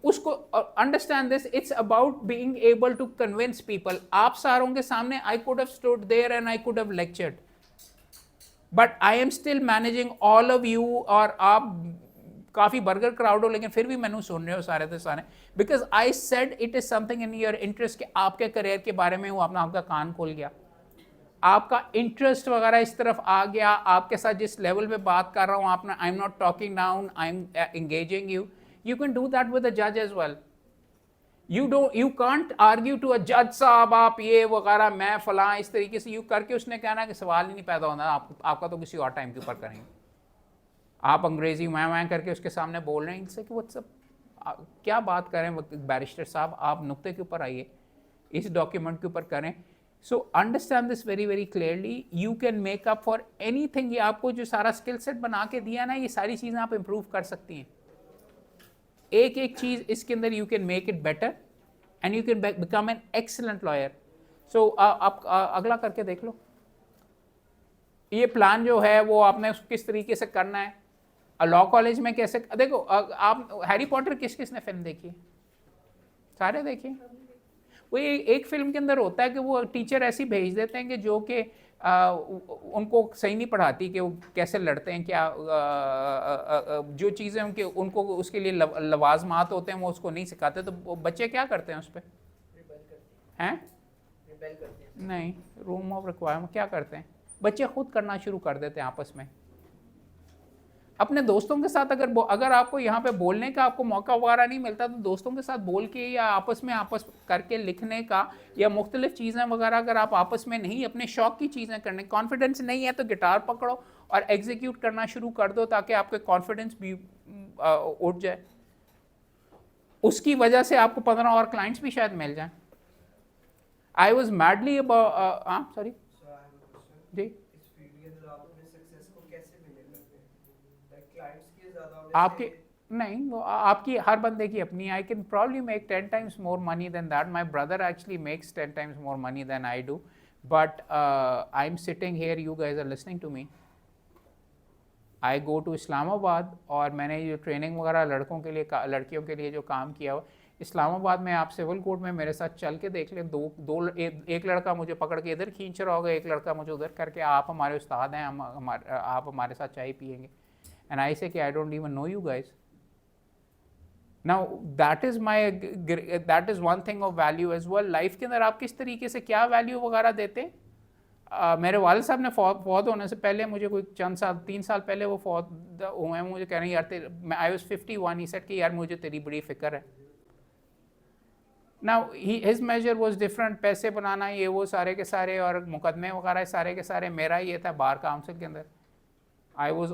उसको understand this. It's about being able to convince people. आप सारों के सामने I could have stood there and I could have lectured. But I am still managing all of you, और आप काफ़ी बर्गर क्राउड हो लेकिन फिर भी मैंने सुन रहे हो सारे के सारे, because I said it is something in your interest कि आपके करियर के बारे में वो अपना आपका कान खोल गया, आपका इंटरेस्ट वगैरह इस तरफ आ गया, आपके साथ जिस लेवल पे बात कर रहा हूँ आपने, I am not talking down, I am engaging you, you can do that with a जज as well. you can't argue to a judge साहब आप ये वगैरह मैं फलां इस तरीके से, यू करके उसने कहना कि सवाल ही नहीं पैदा होना, आपका तो किसी और टाइम के ऊपर करेंगे। आप अंग्रेजी मैं करके उसके सामने बोल रहे हैं, इनसे कि व्हाट्सअप क्या बात करें बैरिस्टर साहब, आप नुक्ते के ऊपर आइए, इस डॉक्यूमेंट के ऊपर करें. सो understand this very very clearly, you can make up for any thing. ये आपको जो सारा स्किल सेट बना के दिया ना, ये सारी चीज़ें आप इम्प्रूव कर सकती हैं. एक एक चीज़ इसके अंदर you can make it better and you can become an excellent lawyer. So आप अगला करके देख लो. ये प्लान जो है वो आपने किस तरीके से करना है. लॉ कॉलेज में कैसे, देखो आप हैरी पॉटर किस किसने फिल्म देखी है? सारे देखिए. वो एक फिल्म के अंदर होता है कि वो टीचर ऐसी भेज देते हैं कि जो कि उनको सही नहीं पढ़ाती कि वो कैसे लड़ते हैं, क्या जो चीज़ें उनको उसके लिए लवाजमात होते हैं वो उसको नहीं सिखाते. तो बच्चे क्या करते हैं उस पर? हैं? नहीं, रूम ऑफ रिक्वायरमेंट क्या करते हैं बच्चे? खुद करना शुरू कर देते हैं आपस में. अपने दोस्तों के साथ अगर आपको यहाँ पे बोलने का आपको मौका वगैरह नहीं मिलता, तो दोस्तों के साथ बोल के या आपस करके लिखने का या मुख्तलिफ चीज़ें वगैरह अगर आप आपस में नहीं, अपने शौक की चीज़ें करने, कॉन्फिडेंस नहीं है तो गिटार पकड़ो और एग्जीक्यूट करना शुरू कर दो ताकि आपके कॉन्फिडेंस भी उठ जाए. उसकी वजह से आपको 15 और क्लाइंट्स भी शायद मिल जाए. I was madly about sorry जी. आपके नहीं, वो आपकी हर बंदे की अपनी. I can probably make 10 times more money than that. My brother actually makes 10 times more money than I do. But I'm sitting here, you guys are listening to me. I go to Islamabad और मैंने जो training वगैरह लड़कों के लिए लड़कियों के लिए जो काम किया हुआ इस्लामाबाद में, आप सिविल कोर्ट में मेरे साथ चल के देख लें. एक लड़का मुझे पकड़ के इधर खींच रहा होगा, एक लड़का मुझे उधर करके, आप हमारे उस्ताद हैं, आप हमारे साथ चाय पियेंगे. And I say कि I don't even know you guys. Now that is one thing of value as well. Life के अंदर आप किस तरीके से क्या वैल्यू वगैरह देते हैं. मेरे वालिद साहब ने फौत होने से पहले मुझे कोई 3 साल पहले वो फौत हुए हैं. मुझे कह रहे हैं यार I was 51. He said कि यार मुझे तेरी बड़ी फिक्र है. Now his measure was different. पैसे बनाना ये वो सारे के सारे और मुकदमे वगैरह सारे के सारे. मेरा ये था बार काउंसिल के अंदर. I was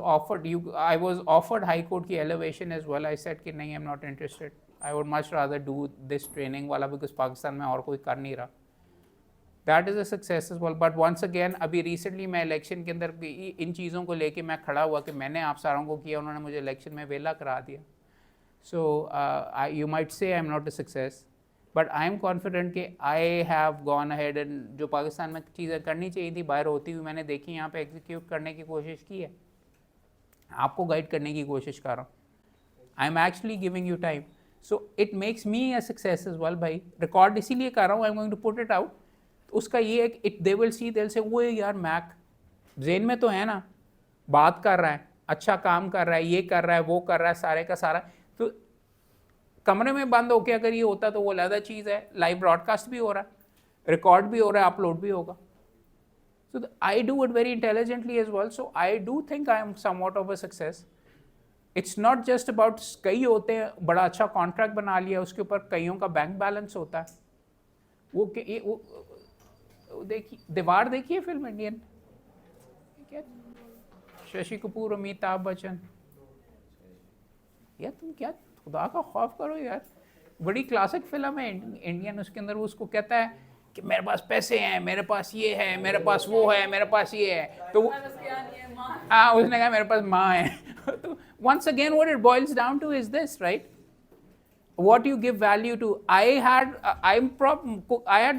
offered High Court की elevation as well. I said कि नहीं, I'm not interested. I would much rather do this training वाला, because पाकिस्तान में और कोई कर नहीं रहा. That is a success as well. But once again, अभी recently मैं election के अंदर इन चीज़ों को लेके मैं खड़ा हुआ कि मैंने आप सारों को किया, उन्होंने मुझे election में वेला करा दिया. So you might say I'm not a success, but I am confident कि I have gone ahead and जो पाकिस्तान में चीज़ें करनी चाहिए थी बाहर होती हुई मैंने देखी, यहाँ पे execute करने की कोशिश की है. आपको गाइड करने की कोशिश कर रहा हूँ. I am actually giving you time. So it makes me a success as well. भाई रिकॉर्ड इसीलिए कर रहा हूँ, I am going to put it out. उसका ये है कि they will see, they will say वो यार मैक जेन में तो है ना, बात कर रहा है, अच्छा काम कर रहा है, ये कर रहा है, वो कर रहा है, सारे का सारा. तो कमरे में बंद होके अगर ये होता तो वो अलग चीज़ है. लाइव ब्रॉडकास्ट भी हो रहा है, रिकॉर्ड भी हो रहा है, अपलोड भी होगा. So I do it very intelligently as well. So I do think I am somewhat of a success. It's not just about कई होते हैं, बड़ा अच्छा कॉन्ट्रैक्ट बना लिया, उसके ऊपर कईयों का बैंक बैलेंस होता है. वो देखिए, दीवार देखिए फिल्म इंडियन, क्या शशि कपूर, अमिताभ बच्चन. यार तुम क्या खुदा का खौफ करो यार. बड़ी क्लासिक फिल्म है इंडियन. उसके अंदर वो उसको कहता है कि मेरे पास पैसे हैं, मेरे पास ये है, मेरे पास वो है, मेरे पास ये है. तो हाँ, उसने कहा मेरे पास माँ है. तो once again what it boils down to is this, right? What you give value to. I had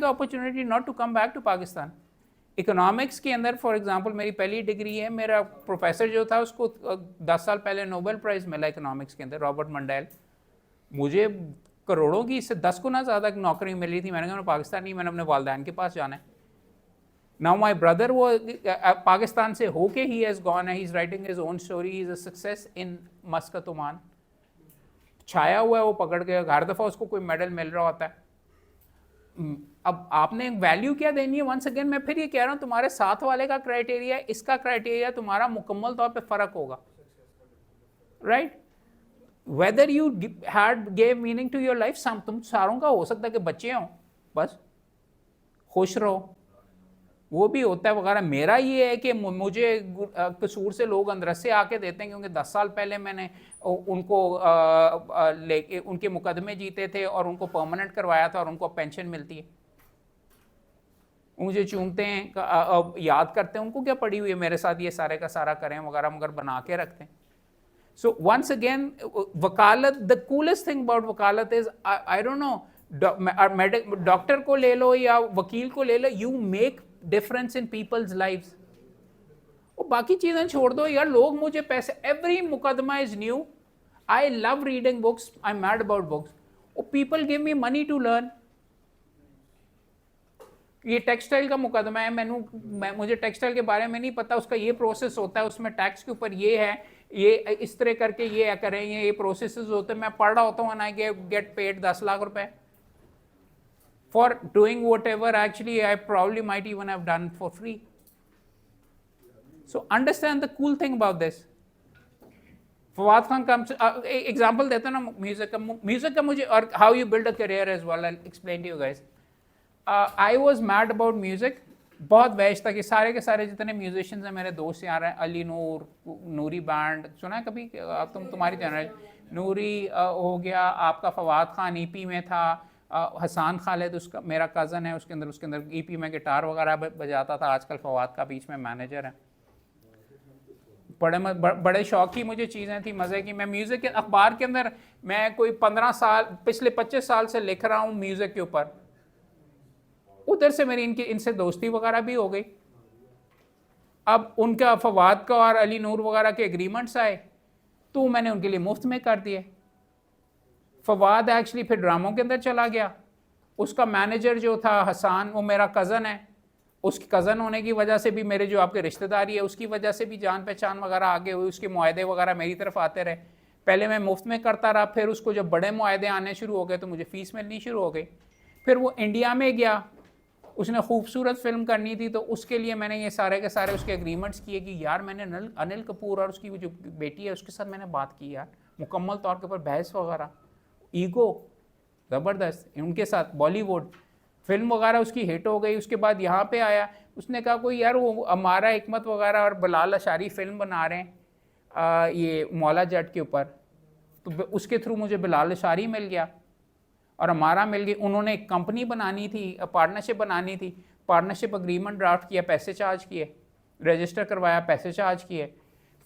the opportunity not to come back to Pakistan. Economics के अंदर फॉर एग्जांपल मेरी पहली डिग्री है. मेरा प्रोफेसर जो था उसको 10 साल पहले नोबेल प्राइज़ मिला इकोनॉमिक्स के अंदर, रॉबर्ट मंडेल. मुझे करोड़ों की, इससे 10 गुना ज़्यादा नौकरी मिली थी. मैंने कहा मैं पाकिस्तान नहीं, मैंने अपने वालदैन के पास जाना है. नाउ माई ब्रदर वो पाकिस्तान से होके ही हैज़ गॉन है, he is writing his own story, he is a success in Muscat Oman. छाया हुआ है वो पकड़ के, हर दफ़ा उसको कोई मेडल मिल रहा होता है. अब आपने वैल्यू क्या देनी है. वंस अगेन मैं फिर ये कह रहा हूँ, तुम्हारे साथ वाले का क्राइटेरिया, इसका क्राइटेरिया तुम्हारा मुकम्मल तौर पे फ़र्क होगा. Right? Whether you gave meaning to your life, तुम सारों का हो सकता है कि बच्चे हों, बस खुश रहो, वो भी होता है वगैरह। मेरा ये है कि मुझे कसूर से लोग अंदर से आके देते हैं, क्योंकि 10 साल पहले मैंने उनको लेके उनके मुकदमे जीते थे और उनको परमानेंट करवाया था और उनको पेंशन मिलती है। मुझे चूमते हैं, याद करते हैं, उनको क्या पड़ी हुई है मेरे साथ ये सारे का सारा करें वगैरह, मगर बना के रखते हैं। सो वंस अगेन वकालत, द कूलेस्ट थिंग अबाउट वकालत is, I don't know, doctor को ले लो या वकील को ले लो, you make difference in people's lives. और बाकी चीजें छोड़ दो यार, लोग मुझे पैसे, एवरी मुकदमा is new. I love reading books, I am mad about books, people give me money to learn. ये टेक्सटाइल का मुकदमा है, मुझे टेक्सटाइल के बारे में नहीं पता, उसका ये प्रोसेस होता है, उसमें टैक्स के ऊपर ये है, ये इस तरह करके ये करें, ये प्रोसेसेस होते हैं, मैं पढ़ रहा होता हूँ, and I get paid 10 lakh रुपए for doing whatever actually I probably might even have done for free. So understand the cool thing about this. Fawad Khan का एग्जाम्पल देता ना म्यूजिक का मुझे, और how you build a career as well, I explain to you guys. I was mad about music, बहुत वैश था कि सारे के सारे जितने म्यूजिशियंस हैं मेरे दोस्त यार हैं, अली नूर, नूरी बैंड सुना है कभी? तुम्हारी चैनल नूरी हो गया आपका, फवाद खान ईपी में था, हसान खालिद उसका मेरा कज़न है, उसके अंदर ईपी में गिटार वगैरह बजाता था, आजकल फवाद का बीच में मैनेजर है। बड़े शौक की मुझे चीज़ें थी, मज़े की। मैं म्यूज़िक के अखबार के अंदर मैं कोई 15 साल, पिछले 25 साल से लिख रहा हूँ म्यूज़िक के ऊपर। उधर से मेरी इनसे दोस्ती वगैरह भी हो गई। अब उनका फवाद का और अली नूर वगैरह के एग्रीमेंट्स आए तो मैंने उनके लिए मुफ्त में कर दिए। फवाद एक्चुअली फिर ड्रामों के अंदर चला गया, उसका मैनेजर जो था हसान, वो मेरा कज़न है, उसके कज़न होने की वजह से भी मेरे जो आपके रिश्तेदारी है उसकी वजह से भी जान पहचान वगैरह आगे हुई, उसके मुआहदे वगैरह मेरी तरफ आते रहे। पहले मैं मुफ्त में करता रहा, फिर उसको जब बड़े मुआहदे आने शुरू हो गए तो मुझे फ़ीस मिलनी शुरू हो गई। फिर वो इंडिया में गया, उसने खूबसूरत फिल्म करनी थी, तो उसके लिए मैंने ये सारे के सारे उसके एग्रीमेंट्स किए कि यार मैंने अनिल कपूर और उसकी जो बेटी है उसके साथ मैंने बात की यार, मुकम्मल तौर के ऊपर बहस वगैरह, ईगो ज़बरदस्त उनके साथ। बॉलीवुड फिल्म वगैरह उसकी हिट हो गई। उसके बाद यहाँ पे आया, उसने कहा कोई यार वो हमारा हिकमत वगैरह और बिलाल अशारी फिल्म बना रहे हैं ये मौला जट के ऊपर, तो उसके थ्रू मुझे बिलाल अशारी मिल गया और हमारा मिल गई। उन्होंने एक कंपनी बनानी थी, पार्टनरशिप बनानी थी, पार्टनरशिप अग्रीमेंट ड्राफ्ट किया, पैसे चार्ज किए, रजिस्टर करवाया, पैसे चार्ज किए।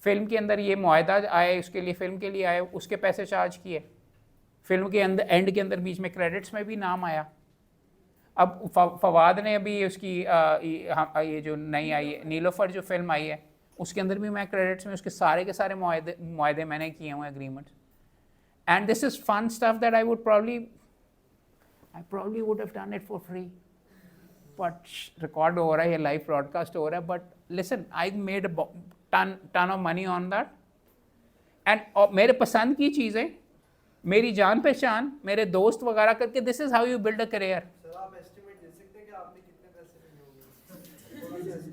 फिल्म के अंदर ये मुआहदा आए, उसके लिए फ़िल्म के लिए आए, उसके पैसे चार्ज किए। फिल्म के अंदर एंड के अंदर बीच में क्रेडिट्स में भी नाम आया। अब फवाद ने अभी उसकी ये जो नई आई है नीलोफर जो फिल्म आई है उसके अंदर भी मैं क्रेडिट्स में, उसके सारे के सारे मुआहदे मैंने किए हुए agreements. And this is fun stuff that I probably would have done it for free, but record हो रहा है, ये लाइव ब्रॉडकास्ट हो रहा है, but listen I made ton of money on that। And मेरे पसंद की चीज़ें, मेरी जान पहचान, मेरे दोस्त वगैरह करके, this is how you build a career.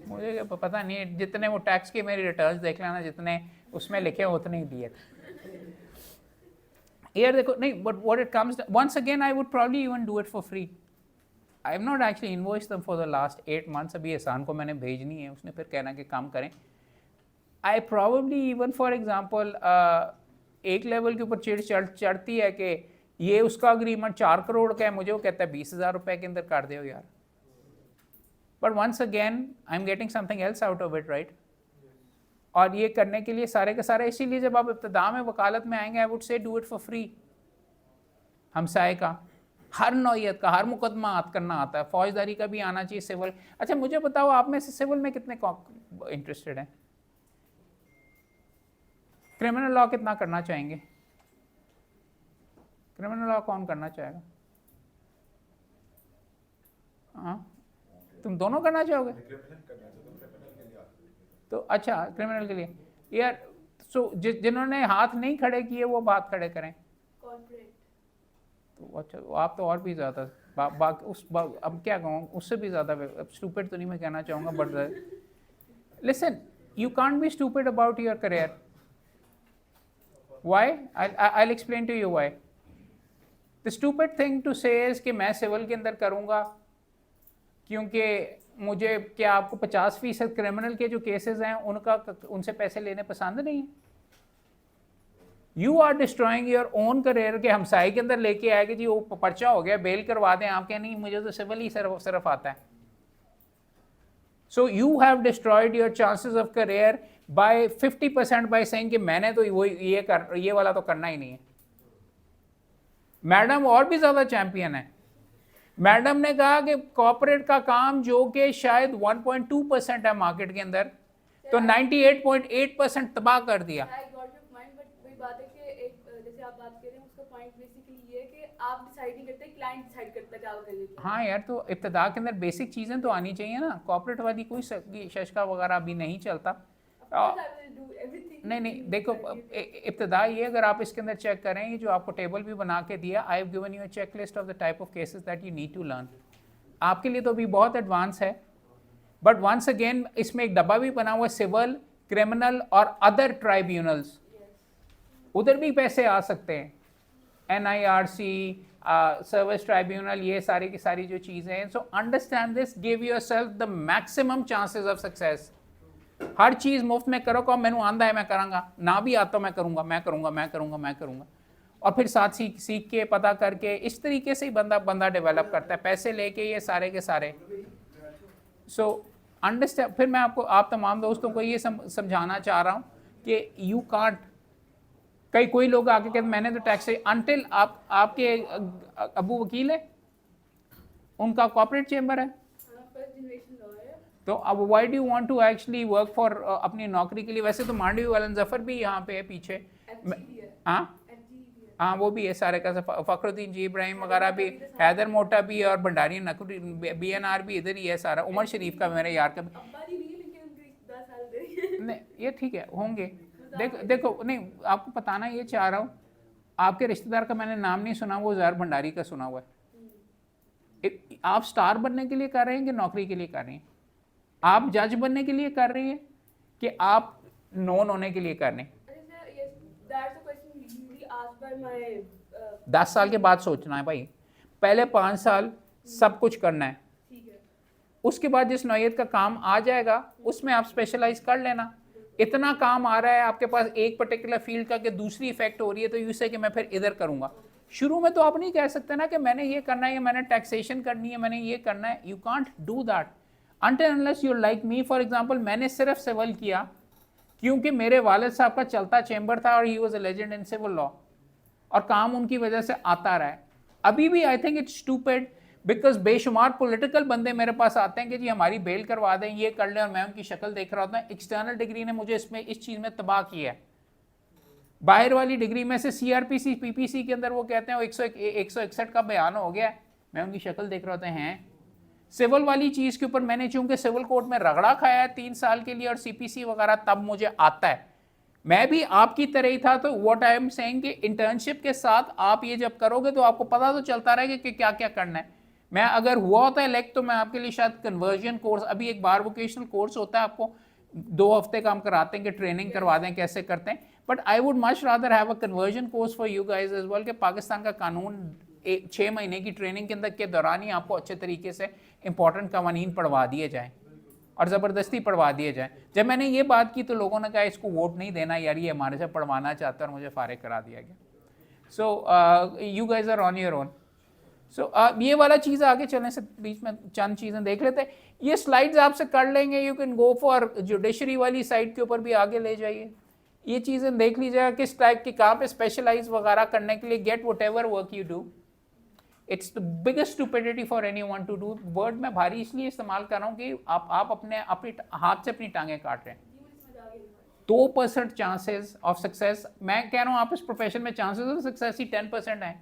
मुझे पता नहीं है, जितने वो टैक्स के मेरी रिटर्न्स देख लेना, जितने उसमें लिखे उतने ही दिए यार। देखो नहीं, but what it comes once again I would probably even do it for free. I have not actually invoice them for the last 8 months। अभी एहसान को मैंने भेजनी है, उसने फिर कहना कि काम करें। I probably even for example एक लेवल के ऊपर चढ़ती है कि ये उसका अग्रीमेंट 4 करोड़ का है, मुझे वो कहता है 20,000 रुपये के अंदर कर दो यार। But once again I am getting something else out of it, right. और ये करने के लिए सारे के सारे, इसीलिए जब आप इब्तिदा में वकालत में आएंगे, I would say do it for free. हमसाए का हर नौयत का हर मुकदमा करना आता है, फौजदारी का भी आना चाहिए, सिविल। अच्छा मुझे बताओ, आप में से सिविल में कितने इंटरेस्टेड हैं? क्रिमिनल लॉ कितना करना चाहेंगे? क्रिमिनल लॉ कौन करना चाहेगा? हाँ, तुम दोनों करना चाहोगे? तो अच्छा, क्रिमिनल के लिए यार, सो जिन्होंने हाथ नहीं खड़े किए वो बात खड़े करें। तो अच्छा, आप तो और भी ज़्यादा अब क्या कहूँ, उससे भी ज़्यादा स्टूपिड तो नहीं मैं कहना चाहूँगा, but listen, you can't be stupid about your career. Why? I'll explain to you why. The stupid thing to say is कि मैं सिविल के अंदर करूँगा क्योंकि मुझे क्या आपको 50% क्रिमिनल के जो केसेस हैं उनका उनसे पैसे लेने पसंद नहीं है? You are destroying your own career के हमसाई के अंदर लेके आए कि जी वो पर्चा हो गया बेल करवा दें, आप कहें नहीं मुझे तो सिविल ही सिर्फ आता है। So you have destroyed your chances of career bye 50% by saying कि मैंने तो वो ये वाला तो करना ही नहीं है। मैडम और भी ज्यादा चैंपियन है। मैडम ने कहा कि कॉर्पोरेट का काम जो कि शायद 1.2% है मार्केट के अंदर, तो 98.8% तबाह कर दिया। बात है कि एक जैसे आप बात कर रहे हैं उसका पॉइंट बेसिकली ये है कि आप डिसाइड नहीं करते, क्लाइंट डिसाइड करता है क्या वो करेगा। हाँ यार, तो इब्तिदा के अंदर बेसिक चीज़ें तो आनी चाहिए ना। कॉर्पोरेट वाली कोई शशका वगैरह अभी नहीं चलता। नहीं देखो, इब्तिदा ये अगर आप इसके अंदर चेक करें, ये जो आपको टेबल भी बना के दिया, I have given you a check list of the type of cases that you need to learn. आपके लिए तो अभी बहुत एडवांस है, बट वंस अगेन इसमें एक डब्बा भी बना हुआ है सिविल, क्रिमिनल और अदर ट्राइब्यूनल्स, उधर भी पैसे आ सकते हैं। NIRC, सर्विस ट्राइब्यूनल, ये सारी की सारी जो चीज़ें हैं। So understand this, give yourself the maximum chances of success. हर चीज़ मुफ्त में करो, कहो मैंने आंदा है मैं करांगा, ना भी आता मैं करूँगा। और फिर साथ सीख के पता करके इस तरीके से ही बंदा डेवलप करता है, पैसे लेके ये सारे के सारे। So understand. फिर मैं आप तमाम दोस्तों को ये समझाना चाह रहा हूँ कि यू कांट। कोई लोग आके कहते मैंने तो टैक्स अनटिल आपके अबू वकील है, उनका कॉर्पोरेट चेंबर है, तो अब why do you want to actually work for अपनी नौकरी के लिए? वैसे तो मांडवी वालन जफर भी यहाँ पे है पीछे, हाँ वो भी है सारे का, फखरुद्दीन जी इब्राहिम वगैरह भी, हैदर मोटा भी और भंडारी नकवी BNR भी इधर ही है सारा, उमर शरीफ का मेरे यार का नहीं, ये ठीक है होंगे। देखो नहीं, आपको बताना ये चाह रहा हूँ, आपके रिश्तेदार का मैंने नाम नहीं सुना, वो ज़हर भंडारी का सुना हुआ है। आप स्टार बनने के लिए कर रहे हैं कि नौकरी के लिए कर रहे हैं? आप जज बनने के लिए कर रहे हैं कि आप नोन होने के लिए कर रहे हैं? 10 साल के बाद सोचना है भाई, पहले 5 साल सब कुछ करना है, उसके बाद जिस नौयत का काम आ जाएगा उसमें आप स्पेशलाइज कर लेना। इतना काम आ रहा है आपके पास एक पर्टिकुलर फील्ड का कि दूसरी इफेक्ट हो रही है, तो यूँ से कि मैं फिर इधर करूँगा। शुरू में तो आप नहीं कह सकते ना कि मैंने ये करना है, मैंने टैक्सेशन करनी है, मैंने ये करना है। You can't do that until unless you like me. For example, मैंने सिर्फ सिविल किया क्योंकि मेरे वालिद साहब का चलता चेंबर था और he was a legend in civil law, और काम उनकी वजह से आता रहा है। अभी भी I think it's stupid because बेशुमार पॉलिटिकल बंदे मेरे पास आते हैं कि जी हमारी बेल करवा दें, ये कर लें, और मैं उनकी शक्ल देख रहा होता हूँ। एक्सटर्नल डिग्री ने मुझे इस चीज़ में तबाह किया है। बाहर वाली डिग्री में से CRPC PPC के अंदर वो कहते हैं वो 161 का बयान हो गया, मैं उनकी शक्ल देख रहा होता हैं। सिविल वाली चीज़ के ऊपर मैंने चूंकि सिविल कोर्ट में रगड़ा खाया है 3 साल के लिए और CPC वगैरह, तब मुझे आता है। मैं भी आपकी तरह ही था। तो व्हाट आई एम सेइंग कि इंटर्नशिप के साथ आप ये जब करोगे तो आपको पता तो चलता रहेगा कि क्या क्या करना है। मैं अगर हुआ होता है इलेक्ट तो मैं आपके लिए शायद कन्वर्जन कोर्स, अभी एक बार वोकेशनल कोर्स होता है, आपको 2 हफ्ते काम कराते हैं कि ट्रेनिंग करवा दें कैसे करते हैं। But I would much rather have a conversion course for you guys as well, कि पाकिस्तान का कानून 6 महीने की ट्रेनिंग के अंदर के दौरान ही आपको अच्छे तरीके से इंपॉर्टेंट कवानीन पढ़वा दिए जाएँ और ज़बरदस्ती पढ़वा दिए जाएँ। जब मैंने ये बात की तो लोगों ने कहा इसको वोट नहीं देना यार, ये हमारे से पढ़वाना चाहता है, और मुझे फारिग करा दिया गया। So you guys are on your own. So ये वाला चीज़ आगे चलने से बीच में चंद चीज़ें देख लेते हैं। ये स्लाइड्स आपसे कर लेंगे, you can go for judiciary वाली साइड के ऊपर भी आगे ले जाइए, ये चीज़ें देख लीजिएगा किस टाइप की कहाँ पे स्पेशलाइज वगैरह करने के लिए। Get whatever work you do, it's the biggest stupidity for anyone to do. वर्ड में भारी इसलिए इस्तेमाल कर रहा हूँ कि आप अपने हाथ से अपनी टांगें काट रहे हैं। 2% चांसेस ऑफ सक्सेस, मैं कह रहा हूँ आप इस प्रोफेशन में चांसेस ऑफ सक्सेस ही 10% है।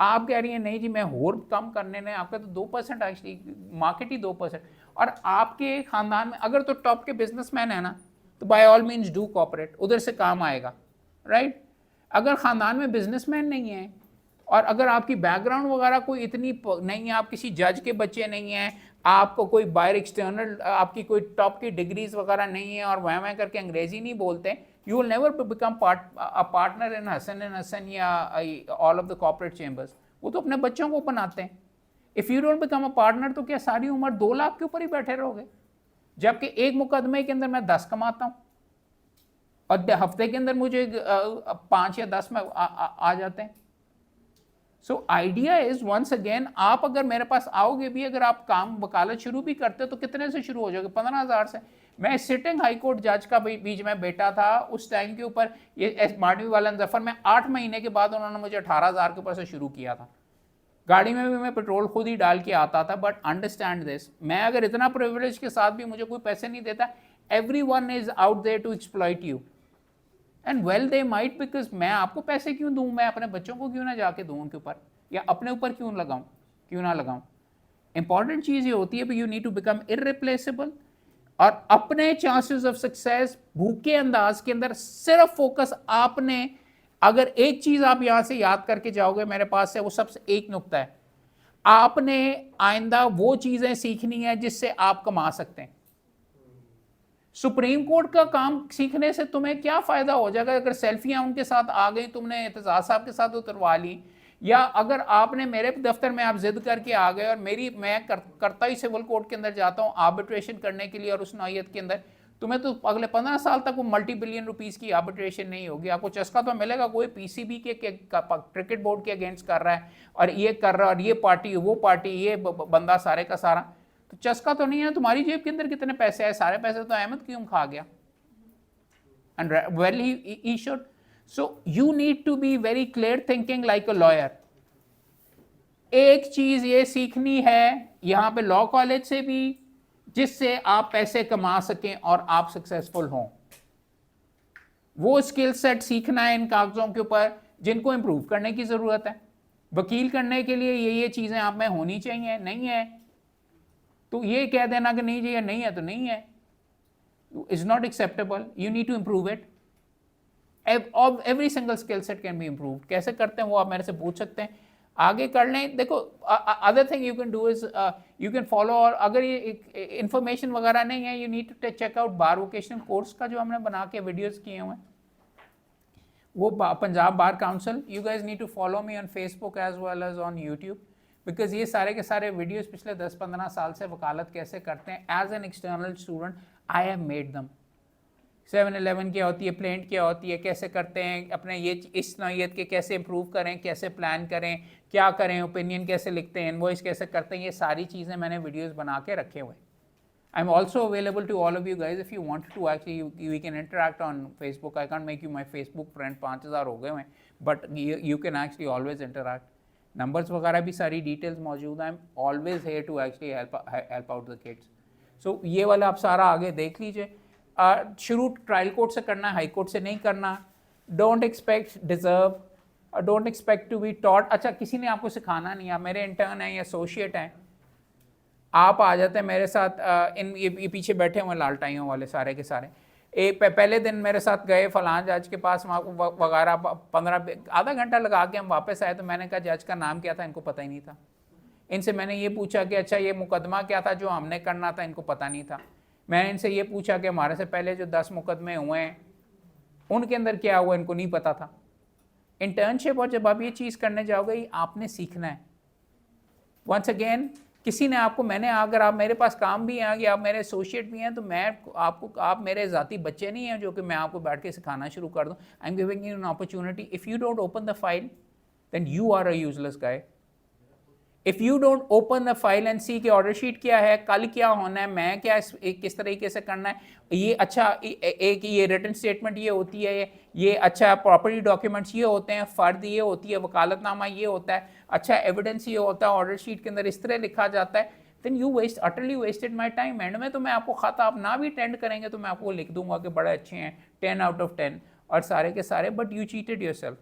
आप कह रही हैं नहीं जी मैं और कम करने ने, आपका तो 2% एक्चुअली, मार्केट ही 2%। और आपके ख़ानदान में अगर तो टॉप के बिजनेसमैन है ना, तो by all means do corporate, उधर से काम आएगा, राइट। अगर ख़ानदान में बिजनेसमैन नहीं है और अगर आपकी बैकग्राउंड वगैरह कोई इतनी नहीं है, आप किसी जज के बच्चे नहीं हैं, आपको कोई बाहर एक्सटर्नल आपकी कोई टॉप की डिग्रीज वगैरह नहीं है और वह करके अंग्रेज़ी नहीं बोलते, you will never become a partner in Hassan & Hassan या all of the corporate chambers। वो तो अपने बच्चों को बनाते हैं। If you don't become a partner तो क्या सारी उम्र 2 लाख के ऊपर ही बैठे रहोगे, जबकि एक मुकदमे के अंदर मैं 10 कमाता हूँ और हफ्ते के अंदर मुझे 5 या 10 में आ जाते हैं। So idea is once again, आप अगर मेरे पास आओगे भी, अगर आप काम वकालत शुरू भी करते हो तो कितने से शुरू हो जाओगे? 15,000 से। मैं सिटिंग हाई कोर्ट जज का बीच में बेटा था, उस टाइम के ऊपर ये माडवी वाला जफर में 8 महीने के बाद उन्होंने मुझे 18,000 के ऊपर से शुरू किया था। गाड़ी में भी मैं पेट्रोल खुद ही डाल के आता था। बट अंडरस्टैंड दिस, मैं अगर इतना प्रिविलेज के साथ भी मुझे कोई पैसे नहीं देता, everyone is out there to exploit you and well they might, because मैं आपको पैसे क्यों दूं, मैं अपने बच्चों को क्यों ना जाके दूं उनके ऊपर, या अपने ऊपर क्यों ना लगाऊं। इंपॉर्टेंट चीज़ ये होती है, you need to become irreplaceable और अपने चांसेस ऑफ सक्सेस भूखे अंदाज के अंदर सिर्फ फोकस आपने, अगर एक चीज आप यहां से याद करके जाओगे मेरे पास से, वो सबसे एक नुक्ता है, आपने आइंदा वो चीजें सीखनी है जिससे आप कमा सकते हैं। सुप्रीम कोर्ट का काम सीखने से तुम्हें क्या फायदा हो जाएगा अगर सेल्फियां उनके साथ आ गई, तुमने एतजाज साहब के साथ उतरवा ली, या अगर आपने मेरे दफ्तर में आप जिद करके आ गए और मैं करता ही सिविल कोर्ट के अंदर जाता हूं आर्बिट्रेशन करने के लिए, और उस नौयत के अंदर तुम्हें तो अगले 15 साल तक वो मल्टी बिलियन रुपीस की आर्बिट्रेशन नहीं होगी, आपको चस्का तो मिलेगा, कोई पीसीबी के क्रिकेट बोर्ड के अगेंस्ट कर रहा है और ये कर रहा है और ये पार्टी वो पार्टी ये बंदा सारे का सारा, तो चस्का तो नहीं है। तुम्हारी जेब के अंदर कितने पैसे आए? सारे पैसे तो अहमद क्यों खा गया, and well he should. So you need to be very clear thinking like a lawyer. एक चीज ये सीखनी है यहां पे लॉ कॉलेज से भी, जिससे आप पैसे कमा सकें और आप सक्सेसफुल हों। वो स्किल सेट सीखना है इन कागजों के ऊपर जिनको इंप्रूव करने की जरूरत है। वकील करने के लिए ये चीजें आप में होनी चाहिए, नहीं है तो ये कह देना कि नहीं जी ये नहीं है तो नहीं है, is not acceptable. You need to improve it. Every single skill set can be improve. कैसे करते हैं वो आप मेरे से पूछ सकते हैं, आगे कर लें। देखो other thing you can do is you can follow, और अगर ये इंफॉर्मेशन वगैरह नहीं है, you need to check out bar vocational course का जो हमने बना के वीडियोस किए हुए हैं, वो Punjab bar council. You guys need to follow me on Facebook as well as on YouTube, because ये सारे के सारे वीडियोस पिछले 10-15 साल से वकालत कैसे करते हैं as an external student I have made them. 7-11 क्या होती है, प्लेंट क्या होती है, कैसे करते हैं अपने ये इस नौयत के, कैसे इंप्रूव करें, कैसे प्लान करें, क्या करें, ओपिनियन कैसे लिखते हैं, इनवॉइस कैसे करते हैं, ये सारी चीज़ें मैंने वीडियोस बना के रखे हुए। I am also available to all of you guys if you want to actually we can interact on Facebook. I can't make you my Facebook friend, 5,000 हो गए हैं, but you can actually always interact. Numbers वगैरह भी सारी details मौजूद हैं। I am always here to actually help out the kids. So ये वाला आप सारा आगे देख लीजिए। शुरू ट्रायल कोर्ट से करना है, हाई कोर्ट से नहीं करना। Don't expect deserve, don't expect to be taught. अच्छा, किसी ने आपको सिखाना नहीं, आप मेरे इंटर्न हैं या एसोसिएट हैं, आप आ जाते हैं मेरे साथ। ये पीछे बैठे हुए लाल टाइयों वाले सारे के सारे, पहले दिन मेरे साथ गए फलां जज के पास वगैरह, 15 आधा घंटा लगा के हम वापस आए। तो मैंने कहा जज का नाम क्या था, इनको पता ही नहीं था। इनसे मैंने ये पूछा कि अच्छा ये मुकदमा क्या था जो हमने करना था, इनको पता नहीं था। मैंने इनसे ये पूछा कि हमारे से पहले जो 10 मुकदमे हुए हैं उनके अंदर क्या हुआ, इनको नहीं पता था। इंटर्नशिप और जब आप ये चीज़ करने जाओगे आपने सीखना है। वंस अगेन किसी ने आपको, मैंने अगर आप मेरे पास काम भी हैं या आप मेरे एसोसिएट भी हैं, तो मैं आपको, आप मेरे ज़ाती बच्चे नहीं हैं जो कि मैं आपको बैठ के सिखाना शुरू कर दूं। I am giving you an opportunity. If you don't open the file then you are a useless guy. If you don't open the file and see कि ऑर्डर शीट क्या है, कल क्या होना है, मैं क्या किस तरीके से करना है, ये अच्छा एक ये रिटन स्टेटमेंट ये होती है, ये अच्छा प्रॉपर्टी डॉक्यूमेंट्स ये होते हैं, फ़र्द ये होती है, वकालतनामा ये होता है, अच्छा एविडेंस ये होता है, ऑर्डर शीट के अंदर इस तरह लिखा जाता है, then you utterly wasted my time. End में तो मैं आपको खाता आप ना भी अटेंड करेंगे तो मैं आपको लिख दूंगा कि बड़े अच्छे हैं, 10 आउट ऑफ 10 और सारे के सारे, बट यू चीटेड योरसेल्फ।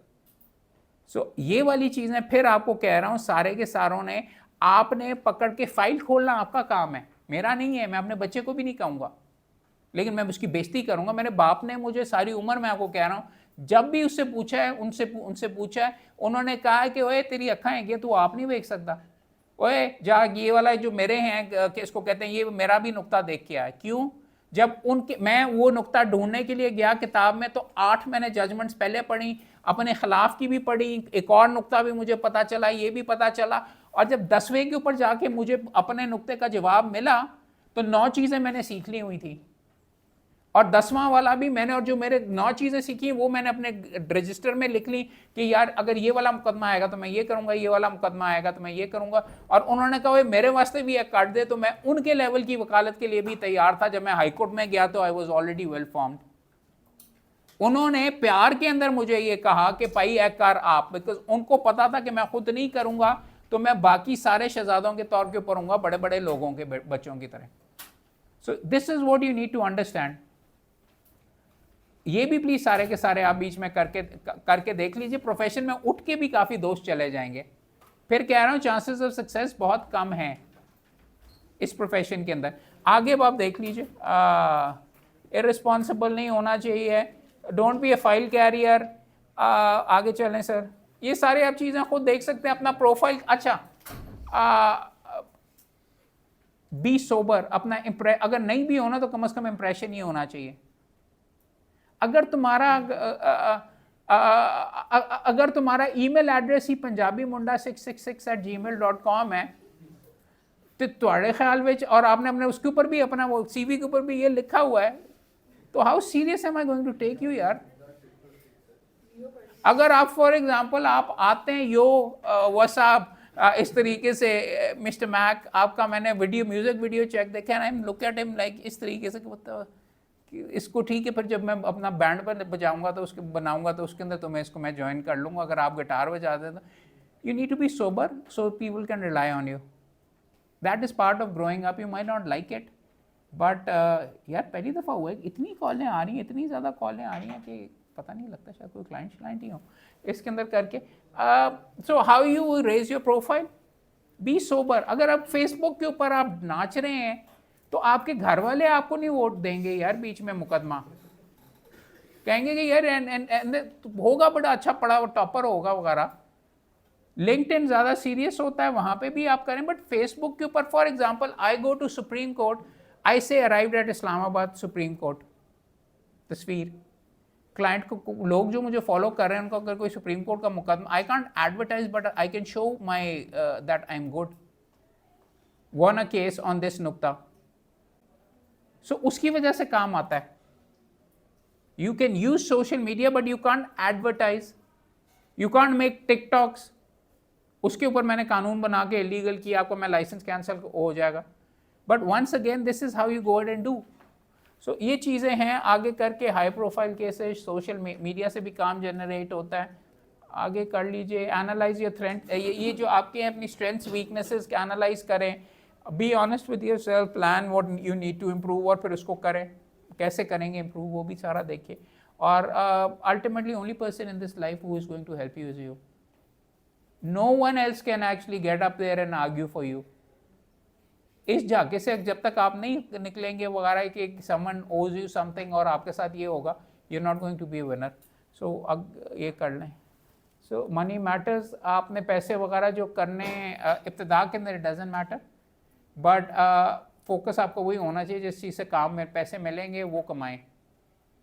सो ये वाली चीज़ें फिर आपको कह रहा हूँ, सारे के सारों ने आपने पकड़ के फाइल खोलना आपका काम है, मेरा नहीं है। मैं अपने बच्चे को भी नहीं कहूँगा, लेकिन मैं उसकी बेइज्जती करूँगा। मेरे बाप ने मुझे सारी उम्र, मैं आपको कह रहा हूँ, जब भी उससे पूछा है, उनसे पूछा है, उन्होंने कहा है कि ओए तेरी अक्खां हैं कि तू आप नहीं देख सकता, ओए जा ये वाला जो मेरे हैं कि इसको कहते हैं, ये मेरा भी नुक्ता देख के आया। क्यों? जब उनके मैं वो नुक्ता ढूंढने के लिए गया किताब में, तो 8 मैंने जजमेंट्स पहले पढ़ी, अपने खिलाफ की भी पढ़ी, एक और नुक्ता भी मुझे पता चला, ये भी पता चला, और जब 10वें के ऊपर जाके मुझे अपने नुक्ते का जवाब मिला तो 9 चीज़ें मैंने सीख ली हुई थी, और 10वां वाला भी मैंने, और जो मेरे 9 चीज़ें सीखी वो मैंने अपने रजिस्टर में लिख ली कि यार अगर ये वाला मुकदमा आएगा तो मैं ये करूंगा, ये वाला मुकदमा आएगा तो मैं ये करूंगा। और उन्होंने कहा मेरे वास्ते भी एक काट दे, तो मैं उनके लेवल की वकालत के लिए भी तैयार था। जब मैं हाई कोर्ट में गया तो I was already well formed. उन्होंने प्यार के अंदर मुझे ये कहा कि भाई एक कार आप, बिकॉज उनको पता था कि मैं खुद नहीं करूंगा तो मैं बाकी सारे शहजादों के तौर के ऊपर हूंगा, बड़े बड़े लोगों के बच्चों की तरह। So this is what you need to understand. ये भी प्लीज सारे के सारे आप बीच में करके देख लीजिए। प्रोफेशन में उठ के भी काफी दोस्त चले जाएंगे। फिर कह रहा हूं चांसेस ऑफ सक्सेस बहुत कम हैं इस प्रोफेशन के अंदर। आगे अब आप देख लीजिए, इररिस्पॉन्सिबल नहीं होना चाहिए, don't be a file carrier. आगे चलें सर, ये सारे आप चीज़ें खुद देख सकते हैं अपना प्रोफाइल। अच्छा, बी सोबर, अपना अगर नहीं भी होना तो कम से कम इंप्रेशन ही होना चाहिए। अगर तुम्हारा ईमेल एड्रेस ही punjabimunda666@gmail.com है तो तुम्हारे ख्याल में, और आपने अपने उसके ऊपर भी अपना वो CV के ऊपर भी ये लिखा हुआ है, तो how serious am I going to take you यार। अगर आप फॉर एग्जांपल आप आते हैं व्हाट्सएप इस तरीके से, मिस्टर मैक आपका मैंने म्यूजिक वीडियो चेक देखा है, I am look at him like इस तरीके से कि इसको ठीक है, फिर जब मैं अपना बैंड पर बजाऊंगा तो उसके बनाऊंगा तो उसके अंदर तो मैं ज्वाइन कर लूंगा। अगर आप गिटार बजाते हैं तो you need to be sober so people can rely on you. That is part of growing up. You might not like it but यार पहली दफ़ा हुआ है इतनी कॉलें आ रही हैं, इतनी ज़्यादा कॉलें आ रही हैं कि पता नहीं लगता, शायद कोई क्लाइंट ही हो इसके अंदर करके। So how you raise your profile, be sober. अगर आप फेसबुक के ऊपर आप नाच रहे हैं तो आपके घर वाले आपको नहीं वोट देंगे यार, बीच में मुकदमा कहेंगे कि यार होगा बड़ा अच्छा पढ़ा हुआ टॉपर होगा वगैरह। लिंक्डइन ज़्यादा सीरियस होता है, वहाँ पे भी आप करें, बट फेसबुक के ऊपर for example I go to Supreme Court, I say arrived at Islamabad Supreme Court, तस्वीर क्लाइंट को, लोग जो मुझे फॉलो कर रहे हैं उनको अगर कोई सुप्रीम कोर्ट का मुकदमा, I can't advertise but I can show my that I am good, one a case on this नुक्ता। सो उसकी वजह से काम आता है। You can use social media but you can't advertise, you can't make TikToks. उसके ऊपर मैंने कानून बना के इलीगल किया, आपको मैं लाइसेंस कैंसिल हो जाएगा। But once again this is how you go and do. So ये चीज़ें हैं आगे करके। High profile cases, social media से भी काम जनरेट होता है। आगे कर लीजिए, एनालाइज योर थ्रेट, ये जो आपके हैं अपनी स्ट्रेंथ्स वीकनेसेस के एनालाइज करें, be honest with yourself, plan what you need to improve, और फिर उसको करें, कैसे करेंगे इम्प्रूव वो भी सारा देखिए। और ultimately only person in this life who is going to help you is you. No one else can actually get up there and argue for you. इस झाके से जब तक आप नहीं निकलेंगे वगैरह कि समवन ओज यू समथिंग और आपके साथ ये होगा, you are not going to be a winner. So अब ये कर लें। सो मनी मैटर्स, आपने पैसे वगैरह जो करने इब्तिदा के अंदर, it doesn't matter, but focus आपको वही होना चाहिए जिस चीज़ से काम में पैसे मिलेंगे वो कमाएं।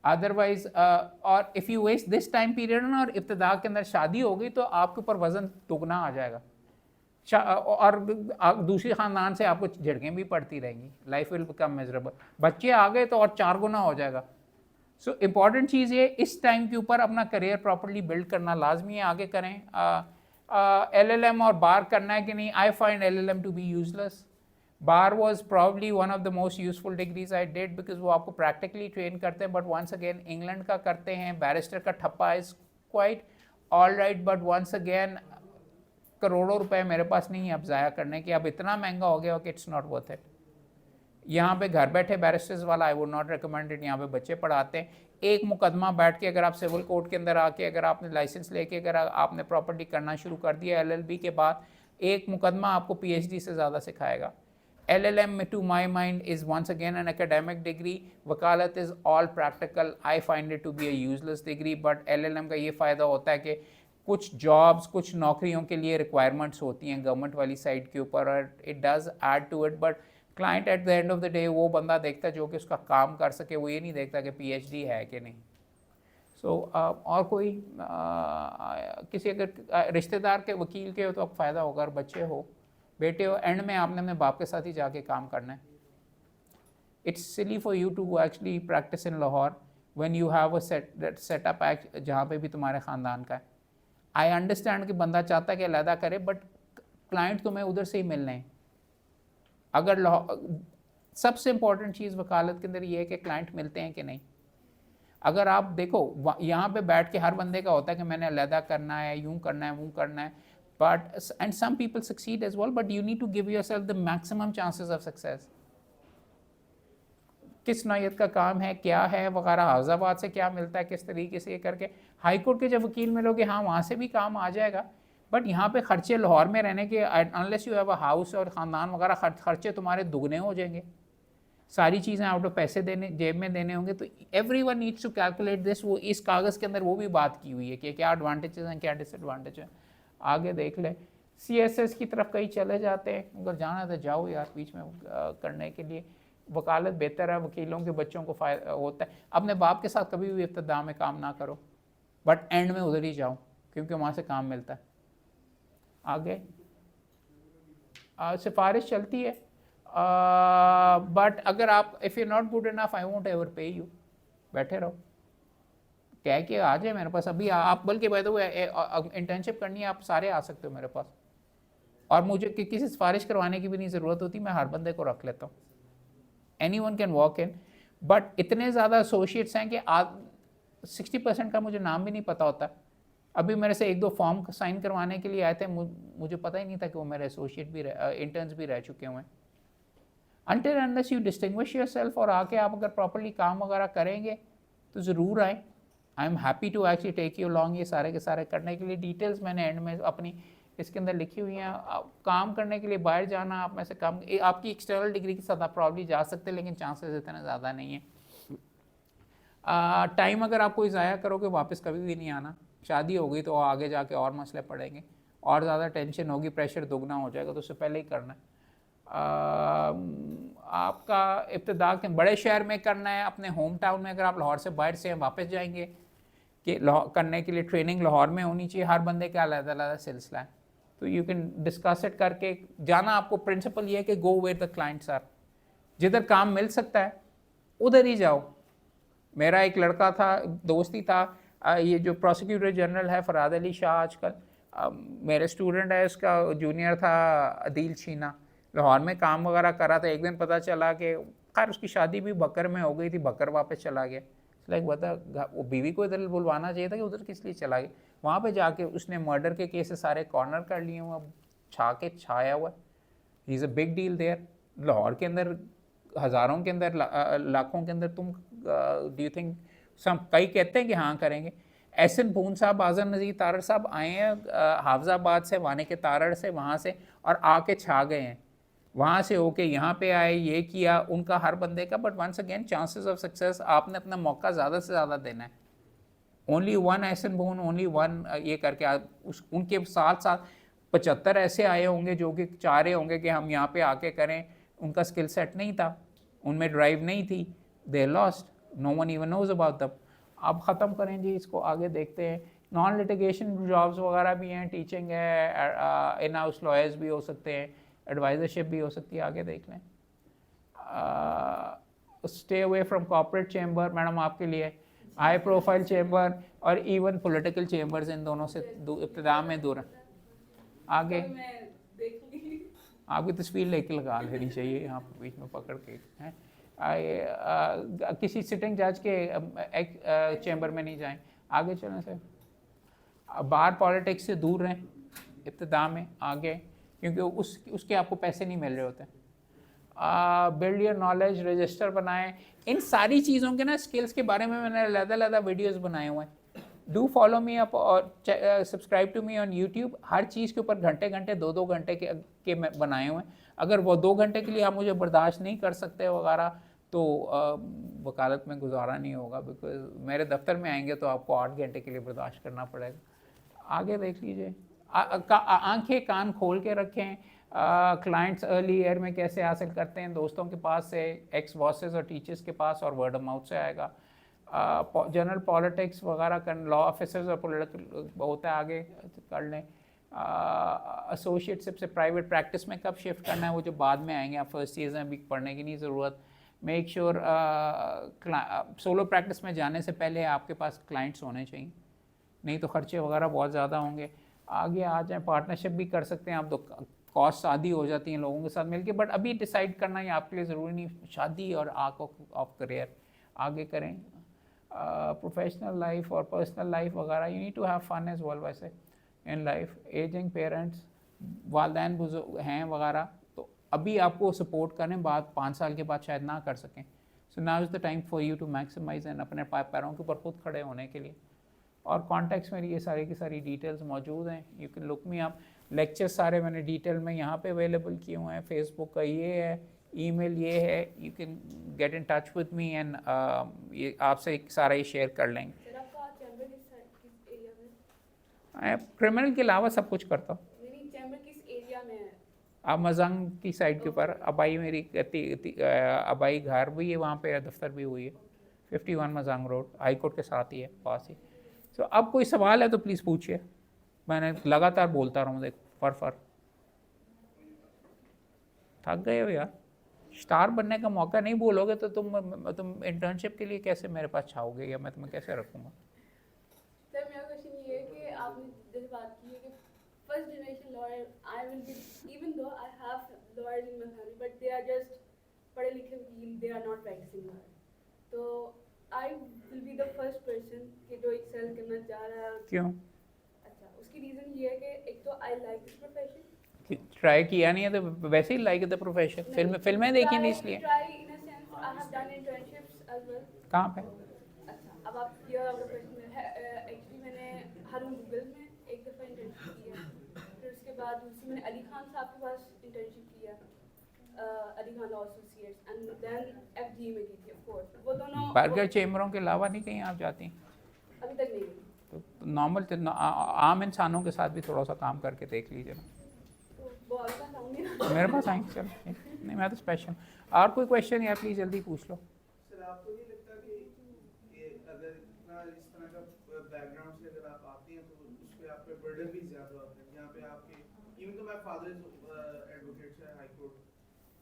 अदरवाइज और if you waste this time period ना, और इब्तिदा के अंदर शादी हो गई तो आपके ऊपर वज़न दुगना आ जाएगा, और दूसरी ख़ानदान से आपको झड़कें भी पड़ती रहेंगी, लाइफ विल बिकम मिजरेबल। बच्चे आ गए तो और 4 गुना हो जाएगा। सो इम्पॉर्टेंट चीज़ ये इस टाइम के ऊपर अपना करियर प्रॉपर्ली बिल्ड करना लाजमी है। आगे करें। LLM और बार करना है कि नहीं, I find LLM to be useless. Bar was probably one of the most useful degrees I did, because वो आपको प्रैक्टिकली ट्रेन करते हैं। बट वंस अगेन इंग्लैंड का करते हैं, बैरिस्टर का ठप्पा is quite all right, but once again करोड़ों रुपए मेरे पास नहीं है अब ज़ाया करने की, अब इतना महंगा हो गया कि इट्स नॉट वर्थ इट। यहाँ पे घर बैठे बैरिस्टर्स वाला आई वुड नॉट रिकमेंड इट। यहाँ पे बच्चे पढ़ाते हैं, एक मुकदमा बैठ के अगर आप सिविल कोर्ट के अंदर आके अगर आपने लाइसेंस लेके अगर आपने प्रॉपर्टी करना शुरू कर दिया LLB के बाद, एक मुकदमा आपको PhD से ज़्यादा सिखाएगा। LLM to my mind is once again an academic degree. वकालत is all practical. I find it to be a useless degree. But LLM का ये फ़ायदा होता है कि कुछ जॉब्स, कुछ नौकरियों के लिए रिक्वायरमेंट्स होती हैं गवर्नमेंट वाली साइड के ऊपर, और it does add to it, but client at the end of the day वो बंदा देखता है जो कि उसका काम कर सके, वो ये नहीं देखता कि PhD है कि नहीं। सो और कोई किसी अगर रिश्तेदार के वकील के हो तो आपको फ़ायदा होगा, अगर बच्चे हो बेटे हो, एंड में आपने अपने बाप के साथ ही जाके काम करना है। It's silly for you to actually practise in Lahore when you have a setup act जहाँ पे भी तुम्हारे ख़ानदान का है। आई अंडरस्टैंड कि बंदा चाहता है कि अलहदा करे, बट क्लाइंट तुम्हें उधर से ही मिलने हैं। अगर सबसे इंपॉर्टेंट चीज़ वकालत के अंदर ये है कि क्लाइंट मिलते हैं कि नहीं। अगर आप देखो यहाँ पे बैठ के हर बंदे का होता है कि मैंने अलहदा करना है, यूं करना है, वो करना है, but and some people succeed as well, but you need to give yourself the maximum chances of success. किस नौयत का काम है, क्या है वगैरह, हाफिजाबाद से क्या मिलता है, किस तरीके से ये करके हाई कोर्ट के जब वकील मिलोगे, हाँ वहाँ से भी काम आ जाएगा, बट यहाँ पे खर्चे लाहौर में रहने के, unless you have a house और ख़ानदान वगैरह, खर्चे तुम्हारे दुगने हो जाएंगे। सारी चीज़ें आउट ऑफ पैसे देने जेब में देने होंगे। तो everyone needs to calculate this. वो इस कागज़ के अंदर वो भी बात की हुई है कि क्या एडवांटेजेस हैं, क्या डिसएडवांटेज हैं। आगे देख लें। CSS की तरफ कहीं चले जाते हैं, अगर जाना है तो जाओ यार, बीच में करने के लिए वकालत बेहतर है, वकीलों के बच्चों को फ़ायदा होता है। अपने बाप के साथ कभी भी इब्तिदा में काम ना करो, बट एंड में उधर ही जाओ क्योंकि वहाँ से काम मिलता है। आगे सिफारिश चलती है, बट अगर आप if you not good enough I won't ever पे यू, बैठे रहो, कह के आ जाए मेरे पास। अभी आप बल्कि बाय द वे इंटर्नशिप करनी है, आप सारे आ सकते हो मेरे पास, और मुझे किसी सिफारिश करवाने की भी नहीं ज़रूरत होती, मैं हर बंदे को रख लेता हूँ। Anyone can walk in, but इतने ज़्यादा एसोसिएट्स हैं कि 60% का मुझे नाम भी नहीं पता होता। अभी मेरे से 1-2 फॉर्म साइन करवाने के लिए आए थे, मुझे पता ही नहीं था कि वो मेरे एसोसिएट भी इंटर्न्स भी रह चुके हुए हैं। Until unless you distinguish yourself, और आके आप अगर प्रॉपरली काम वगैरह करेंगे तो ज़रूर आए। I am happy to actually take you along ये सारे के सारे करने के लिए। डिटेल्स मैंने एंड में अपनी इसके अंदर लिखी हुई हैं। काम करने के लिए बाहर जाना, आप में से काम आपकी एक्सटर्नल डिग्री के साथ आप प्रॉब्ली जा सकते हैं, लेकिन चांसेस इतने ज़्यादा नहीं है। टाइम अगर आप कोई ज़ाया करोगे वापस कभी भी नहीं आना। शादी हो गई तो आगे जाके और मसले पड़ेंगे, और ज़्यादा टेंशन होगी, प्रेशर दोगुना हो जाएगा, तो उससे पहले ही करना है। आपका इब्तिदा के बड़े शहर में करना है, अपने होम टाउन में। अगर आप लाहौर से बाहर से वापस जाएंगे कि करने के लिए ट्रेनिंग लाहौर में होनी चाहिए। हर बंदे का अलग-अलग सिलसिला है, तो यू कैन डिस्कस इट करके जाना। आपको प्रिंसिपल ये है कि go where the clients are, जिधर काम मिल सकता है उधर ही जाओ। मेरा एक लड़का था, दोस्ती था, ये जो प्रोसिक्यूटर जनरल है फराद अली शाह आजकल, मेरे स्टूडेंट है, उसका जूनियर था अदील छीना, लाहौर में काम वगैरह करा था। एक दिन पता चला कि खैर उसकी शादी भी बकर में हो गई थी, बकर वापस चला गया। लाइक बता, वो बीवी को इधर बुलवाना चाहिए था कि उधर किस लिए चला गया। वहाँ पे जाके उसने मर्डर के केसेस सारे कॉर्नर कर लिए हुए, छाया हुआ है। He is a big deal there. Lahore के अंदर हज़ारों के अंदर, लाखों के अंदर तुम डू यू थिंक कई कहते हैं कि हाँ करेंगे। एहसन पून साहब, आज़म नज़ीर तारड़ साहब आए हैं हाफिजाबाद से, वाने के तारड़ से, वहाँ से, और आके छा गए हैं। वहाँ से होके यहाँ पे आए, ये किया उनका हर बंदे का। But once again chances of success, आपने अपना मौका ज़्यादा से ज़्यादा देना है। ओनली वन एहसन पून, ओनली वन, ये करके आप उनके साथ साथ 75 ऐसे आए होंगे जो कि चाह रहे होंगे कि हम यहाँ पे आके करें। उनका स्किल सेट नहीं था, उनमें ड्राइव नहीं थी, they lost, no one even knows about that. अब ख़त्म करें जी इसको, आगे देखते हैं। नॉन लिटिगेशन जॉब्स वगैरह भी हैं, टीचिंग है, इन हाउस लॉयर्स भी हो सकते हैं, एडवाइजरशिप भी हो सकती है। आगे देख लें। Stay away from corporate chamber, madam आपके लिए हाई प्रोफाइल चेंबर और इवन पॉलिटिकल चेंबर्स, इन दोनों से इब्तिदा में दूर हैं। आगे आपकी तस्वीर लेके लगा लेनी चाहिए यहाँ पर बीच में पकड़ के, हैं। किसी सिटिंग जज के चेंबर में नहीं जाएं। आगे चलें सर। बाहर पॉलिटिक्स से दूर रहें इब्तिदा में, आगे, क्योंकि उसके आपको पैसे नहीं मिल रहे होते। बिल्ड योर नॉलेज, रजिस्टर बनाएं। इन सारी चीज़ों के ना स्किल्स के बारे में मैंने अलग-अलग वीडियोस बनाए हुए हैं। डू फॉलो मी अप और subscribe to me on YouTube. हर चीज़ के ऊपर घंटे 2-2 घंटे के मैं बनाए हुए हैं। अगर वो 2 घंटे के लिए आप मुझे बर्दाश्त नहीं कर सकते वगैरह, तो वकालत में गुजारा नहीं होगा, बिकॉज मेरे दफ्तर में आएंगे तो आपको 8 घंटे के लिए बर्दाश्त करना पड़ेगा। आगे देख लीजिए। आंखें कान खोल के रखें। क्लाइंट्स अर्ली ईयर में कैसे हासिल करते हैं? दोस्तों के पास से, एक्स बॉसेस और टीचर्स के पास, और वर्ड ऑफ माउथ से आएगा। जनरल पॉलिटिक्स वगैरह कर, लॉ ऑफिसर्स और पॉलिटिकल होता है, आगे कर लें। एसोसिएटशिप से प्राइवेट प्रैक्टिस में कब शिफ्ट करना है, वो जो बाद में आएंगे, आप फर्स्ट ईयर में अभी पढ़ने की नहीं ज़रूरत। मेक श्योर सोलो प्रैक्टिस में जाने से पहले आपके पास क्लाइंट्स होने चाहिए, नहीं तो खर्चे वगैरह बहुत ज़्यादा होंगे। आगे आ जाएँ, पार्टनरशिप भी कर सकते हैं आप, तो कॉस्ट आधी हो जाती हैं लोगों के साथ मिलके, बट अभी डिसाइड करना ही आपके लिए ज़रूरी नहीं, शादी और आर्क ऑफ करियर आगे करें। प्रोफेशनल लाइफ और पर्सनल लाइफ वगैरह, you need to have fun as well वैसे इन लाइफ। एजिंग पेरेंट्स, वालदैन बुजुर्ग हैं वगैरह, तो अभी आपको सपोर्ट करें, बाद 5 साल के बाद शायद ना कर सकें। So now is the time for you to maximise and अपने पैरों के ऊपर खुद खड़े होने के लिए। और कॉन्टैक्ट्स में ये सारी की सारी डिटेल्स मौजूद हैं, you can look me up. Lectures सारे मैंने डिटेल में यहाँ पे अवेलेबल किए हुए हैं, फेसबुक का ये है, ईमेल ये है, you can get in touch with me and ये आपसे सारा ये शेयर कर लेंगे। सर आपका चैम्बर किस एरिया में? मैं क्रिमिनल के अलावा सब कुछ करता हूँ। नहीं, चैम्बर किस एरिया में है? आप मजंग की साइड के ऊपर, अबाई मेरी अबाई घर भी है, वहाँ पे दफ्तर भी हुई है, 51 मजंग रोड, हाई कोर्ट के साथ ही है, पास ही। तो अब कोई सवाल है तो प्लीज़ पूछिए, मैंने लगातार बोलता रहूँ, देखो फर थक गए हो यार। स्टार बनने का मौका नहीं बोलोगे तो तुम इंटर्नशिप के लिए कैसे मेरे पास छाओगे, या मैं तुम्हें कैसे रखूँगा? सर मेरा क्वेश्चन ये है कि आपने जैसे बात की है कि first generation lawyer, I will be, even though I have lawyers in my family but they are just पढ़े लिखे वकील, they are not practicing lawyer, तो I will be the first person कि जो एक्सेल करना चाह रहा है। क्यों? अच्छा, उसकी रीज़न ये है कि एक तो I like this profession. Try किया नहीं है तो वैसे ही लाइक द प्रोफेशन, फिल्में देखी नहीं इसलिए। Try in a sense I have done internships as well. कहाँ पे? अच्छा, अब आप ये आपका प्रश्न है, एक्चुअली मैंने हारून गूगल में एक दफ़ा इंटर्नशिप किया, फिर उसके बाद दूसरी मैंने अली खान साहब के पास इंटर्नशिप किया, Ali Khan law associates, and then FG में की थी ऑफ कोर्स। वो दोनों बर्गर चेम्बरों के अलावा नहीं कहीं आप जाती? अभी तक नहीं गई। तो नॉर्मल आम इंसानों के साथ भी थोड़ा सा काम करके देख लीजिए ना। तो वो आपके पास आऊँगी ना? मेरे पास आएंगे, चलो नहीं, मैं तो स्पेशल। और कोई क्वेश्चन या प्लीज़ जल्दी पूछ लो। सर आपको नहीं लगता कि अगर इतना इस तरह का बैकग्राउंड से अगर आप आते हैं तो उस पर आप पे बर्डन भी ज़्यादा होता है, जहाँ पे आपके इवन तो माय फादर इज एडवोकेट है high court,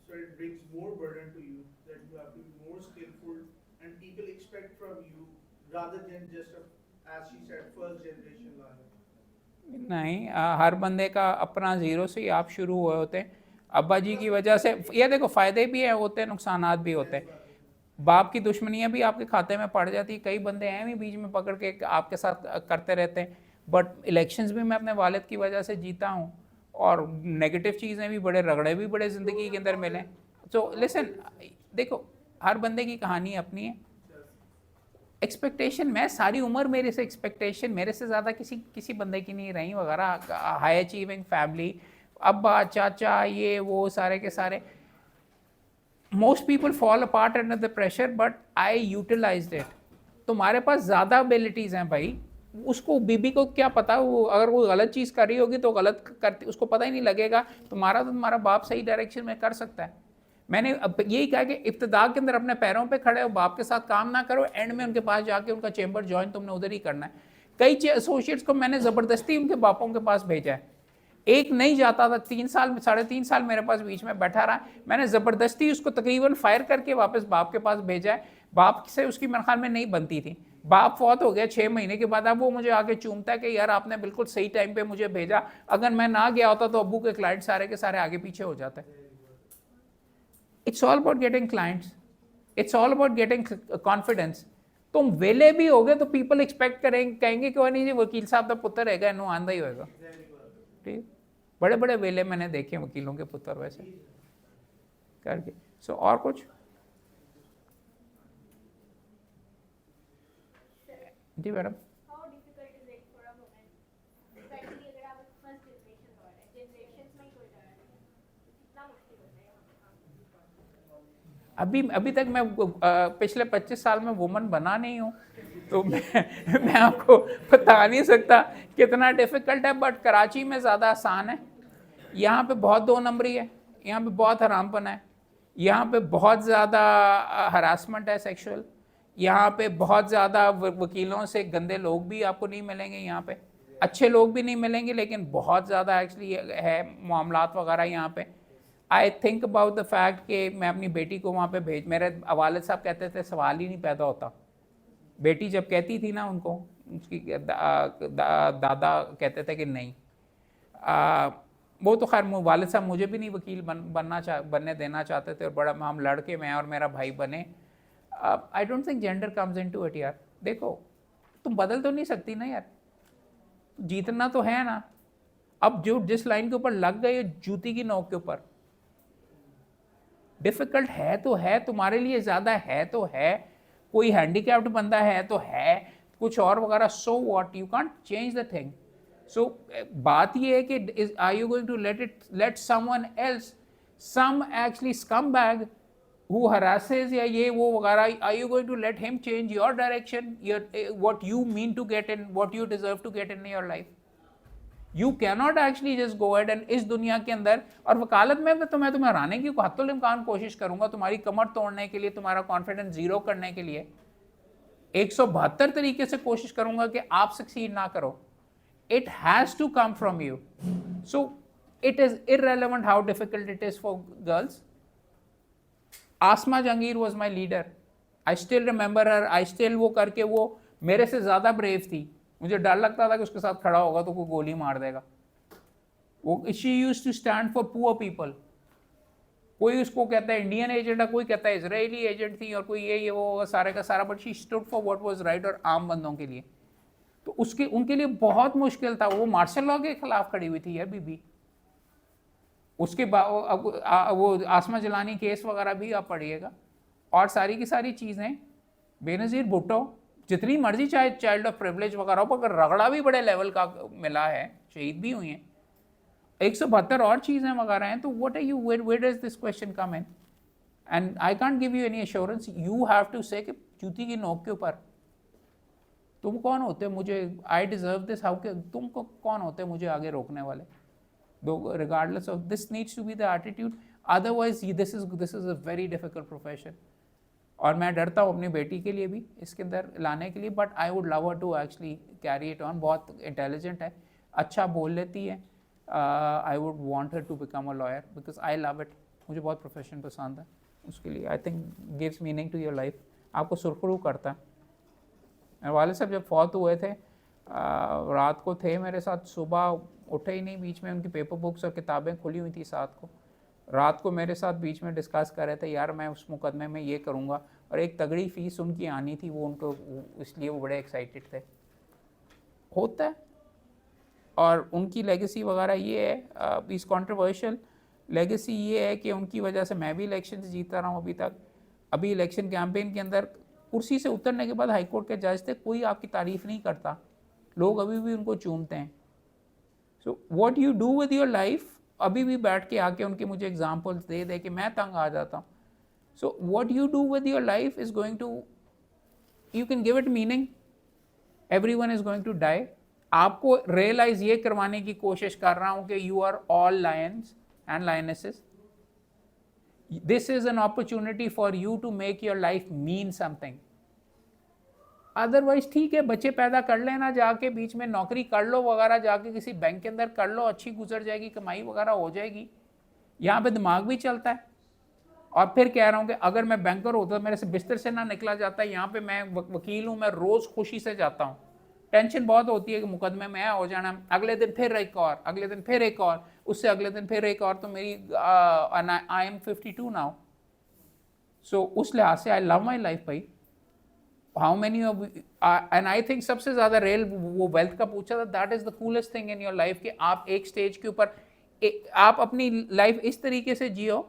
so it brings more burden to you that you have to be more skilful and people expect from you rather than just as she said first generation lawyer. नहीं, हर बंदे का अपना zero से ही आप शुरू हुए होते हैं। अब्बा जी की वजह से ये देखो, फ़ायदे भी हैं होते हैं, नुकसानात भी होते हैं। बाप की दुश्मनियाँ भी आपके खाते में पड़ जाती, कई बंदे हैं भी बीच में पकड़ के आपके साथ करते रहते हैं। बट इलेक्शंस भी मैं अपने वालिद की वजह से जीता हूँ, और नेगेटिव चीज़ें भी, बड़े रगड़े भी बड़े ज़िंदगी के अंदर मिले। तो लिसन, देखो हर बंदे की कहानी अपनी है। एक्सपेक्टेशन, मैं सारी उम्र मेरे से एक्सपेक्टेशन मेरे से ज़्यादा किसी बंदे की नहीं रही वगैरह। हाई अचीविंग फैमिली, अब्बा चाचा ये वो सारे के सारे। Most people fall apart under the pressure, but I utilised it. तुम्हारे पास ज़्यादा एबिलिटीज़ हैं भाई, उसको बीबी को क्या पता, वो अगर वो गलत चीज़ कर रही होगी तो गलत करती, उसको पता ही नहीं लगेगा। तुम्हारा बाप सही डायरेक्शन में कर सकता है। मैंने अब यही कहा कि इब्तिदा के अंदर अपने पैरों पे खड़े हो, बाप के साथ काम ना करो, एंड में उनके पास जाके उनका चेंबर ज्वाइन तुमने उधर ही करना है। कई एसोसिएट्स को मैंने ज़बरदस्ती उनके बापों के पास भेजा है। एक नहीं जाता था, 3 साल 3.5 साल मेरे पास बीच में बैठा रहा, मैंने ज़बरदस्ती उसको तकरीबन फायर करके वापस बाप के पास भेजा है। बाप से उसकी मेरे ख्याल में नहीं बनती थी, बाप फौत हो गया 6 महीने के बाद। अब वो मुझे आके चूमता है कि यार आपने बिल्कुल सही टाइम पे मुझे भेजा, अगर मैं ना गया होता तो अब्बू के क्लाइंट सारे के सारे आगे पीछे हो जाते। It's all about getting clients, it's all about getting confidence. तुम वेले भी होगे तो पीपल एक्सपेक्ट कहेंगे कि नहीं जी वकील साहब का पुत्र है, इनू आंदा ही होएगा। ठीक, बड़े बड़े वेले मैंने देखे वकीलों के पुत्र वैसे करके। सो और कुछ जी madam? How difficult is it for a woman, especially अगर आप फर्स्ट जनरेशन लॉयर है, जनरेशंस में ही कोई लॉयर नहीं है, कितना मुश्किल होता है यहाँ पे काम? अभी तक मैं पिछले 25 साल में वुमन बना नहीं हूँ, तो मैं आपको बता नहीं सकता कितना डिफ़िकल्ट है, बट कराची में ज़्यादा आसान है। यहाँ पे बहुत 2 नंबरी है, यहाँ पे बहुत हरामपना है, यहाँ पे बहुत ज़्यादा हरासमेंट है सेक्सुअल, यहाँ पे बहुत ज़्यादा वकीलों से गंदे लोग भी आपको नहीं मिलेंगे, यहाँ पे अच्छे लोग भी नहीं मिलेंगे, लेकिन बहुत ज़्यादा एक्चुअली है मामलात वगैरह यहाँ पे। I think about the fact कि मैं अपनी बेटी को वहाँ पे मेरे वालिद साहब कहते थे सवाल ही नहीं पैदा होता। बेटी जब कहती थी ना उनको, उसकी दादा कहते थे कि नहीं। वो तो खैर वालिद साहब मुझे भी नहीं वकील बनने देना चाहते थे, और बड़ा हम लड़के मैं और मेरा भाई बने। आई don't think gender comes into it यार। देखो तुम बदल तो नहीं सकती ना यार, जीतना तो है ना। अब जो जिस लाइन के ऊपर लग गए जूती की नोक के ऊपर, डिफिकल्ट है तो है, तुम्हारे लिए ज़्यादा है तो है, कोई हैंडीकैप्ड बंदा है तो है, कुछ और वगैरह, so what, you can't change the thing. So बात ये है कि are you going to let someone else, some actually scum bag who harasses या ये वो वगैरह, are you going to let him change your direction, what you mean to get and what you deserve to get in your life? You cannot actually just go ahead and इस दुनिया के अंदर, और वकालत में तो मैं तुम्हें हराने की हत्तुल इम्कान कोशिश करूंगा, तुम्हारी कमर तोड़ने के लिए, तुम्हारा कॉन्फिडेंस जीरो करने के लिए 172 तरीके से कोशिश करूंगा कि आप सक्सीड ना करो। It has to come from you. So it is irrelevant how difficult it is for girls. Asma Jahangir was my leader, I still remember her, I still वो करके वो मेरे से ज़्यादा ब्रेव थी, मुझे डर लगता था कि उसके साथ खड़ा होगा तो कोई गोली मार देगा। वो she used to stand for poor people. कोई उसको कहता है इंडियन एजेंट है, कोई कहता है इजरायली एजेंट थी, और कोई ये वो सारे का सारा, but she stood for what was right, और आम बंदों के लिए। तो उसके उनके लिए बहुत मुश्किल था, वो मार्शल लॉ के खिलाफ खड़ी हुई थी यार बीबी। उसके बाद वो आसमा जलानी केस वगैरह भी आप पढ़िएगा, और सारी की सारी चीज़ें, बेनज़ीर भुट्टो, जितनी मर्जी चाहे चाइल्ड ऑफ प्रिविलेज वगैरह हो, पर रगड़ा भी बड़े लेवल का मिला है, शहीद भी हुई हैं, 172 और चीज़ें वगैरह हैं। तो what are you, where does this question come in? And I can't give you any assurance, you have to say कि जूती की नोक के ऊपर तुम कौन होते मुझे, आई डिजर्व दिस, हाउ के तुम कौन होते मुझे आगे रोकने वाले? Regardless of this needs to be the attitude, otherwise this is a very difficult profession। और मैं डरता हूँ अपनी बेटी के लिए भी इसके अंदर लाने के लिए, but I would love her to actually carry it on. बहुत इंटेलिजेंट है, अच्छा बोल लेती है। I would want her to become a lawyer because I love it, मुझे बहुत प्रोफेशन पसंद है उसके लिए। I think gives meaning to your life, आपको सुरखरू करता है। मेरे वाले साहब जब फौत हुए थे, रात को थे मेरे साथ, सुबह उठे ही नहीं, बीच में उनकी पेपर बुक्स और किताबें खुली हुई थी साथ को, रात को मेरे साथ बीच में डिस्कस कर रहे थे, यार मैं उस मुकदमे में ये करूँगा, और एक तगड़ी फीस उनकी आनी थी, वो उनको इसलिए वो बड़े एक्साइटेड थे। होता है, और उनकी लेगेसी वगैरह ये है, इस कॉन्ट्रोवर्शियल लेगेसी ये है कि उनकी वजह से मैं भी इलेक्शन जीता रहा हूँ अभी तक। अभी इलेक्शन कैंपेन के अंदर कुर्सी से उतरने के बाद हाई कोर्ट के जज थे, कोई आपकी तारीफ़ नहीं करता, लोग अभी भी उनको चूमते हैं। सो what you do with your life, अभी भी बैठ के आके उनके मुझे एग्जांपल्स दे के मैं तंग आ जाता हूँ। So what you do with your life is going to, you can give it meaning, everyone is going to die. आपको रियलाइज ये करवाने की कोशिश कर रहा हूँ कि you are all lions and lionesses. This is an opportunity for you to make your life mean something. Otherwise ठीक है, बच्चे पैदा कर लेना, जाके बीच में नौकरी कर लो वगैरह, जाके किसी बैंक के अंदर कर लो, अच्छी गुजर जाएगी, कमाई वगैरह हो जाएगी, यहाँ पे दिमाग भी चलता है। और फिर कह रहा हूँ कि अगर मैं बैंकर होता तो मेरे से बिस्तर से ना निकला जाता, यहाँ पे मैं वकील हूँ, मैं रोज़ खुशी से जाता हूँ। टेंशन बहुत होती है कि मुकदमे में हो जाना, अगले दिन फिर एक और, अगले दिन फिर एक और, उससे अगले दिन फिर एक और। तो मेरी आई एम 52 नाउ, सो उस लिहाज से आई लव माई लाइफ भाई। How many of, and I think सबसे ज़्यादा रेल वो वेल्थ का पूछा था, that is the coolest thing in your life कि आप एक स्टेज के ऊपर आप अपनी लाइफ इस तरीके से जियो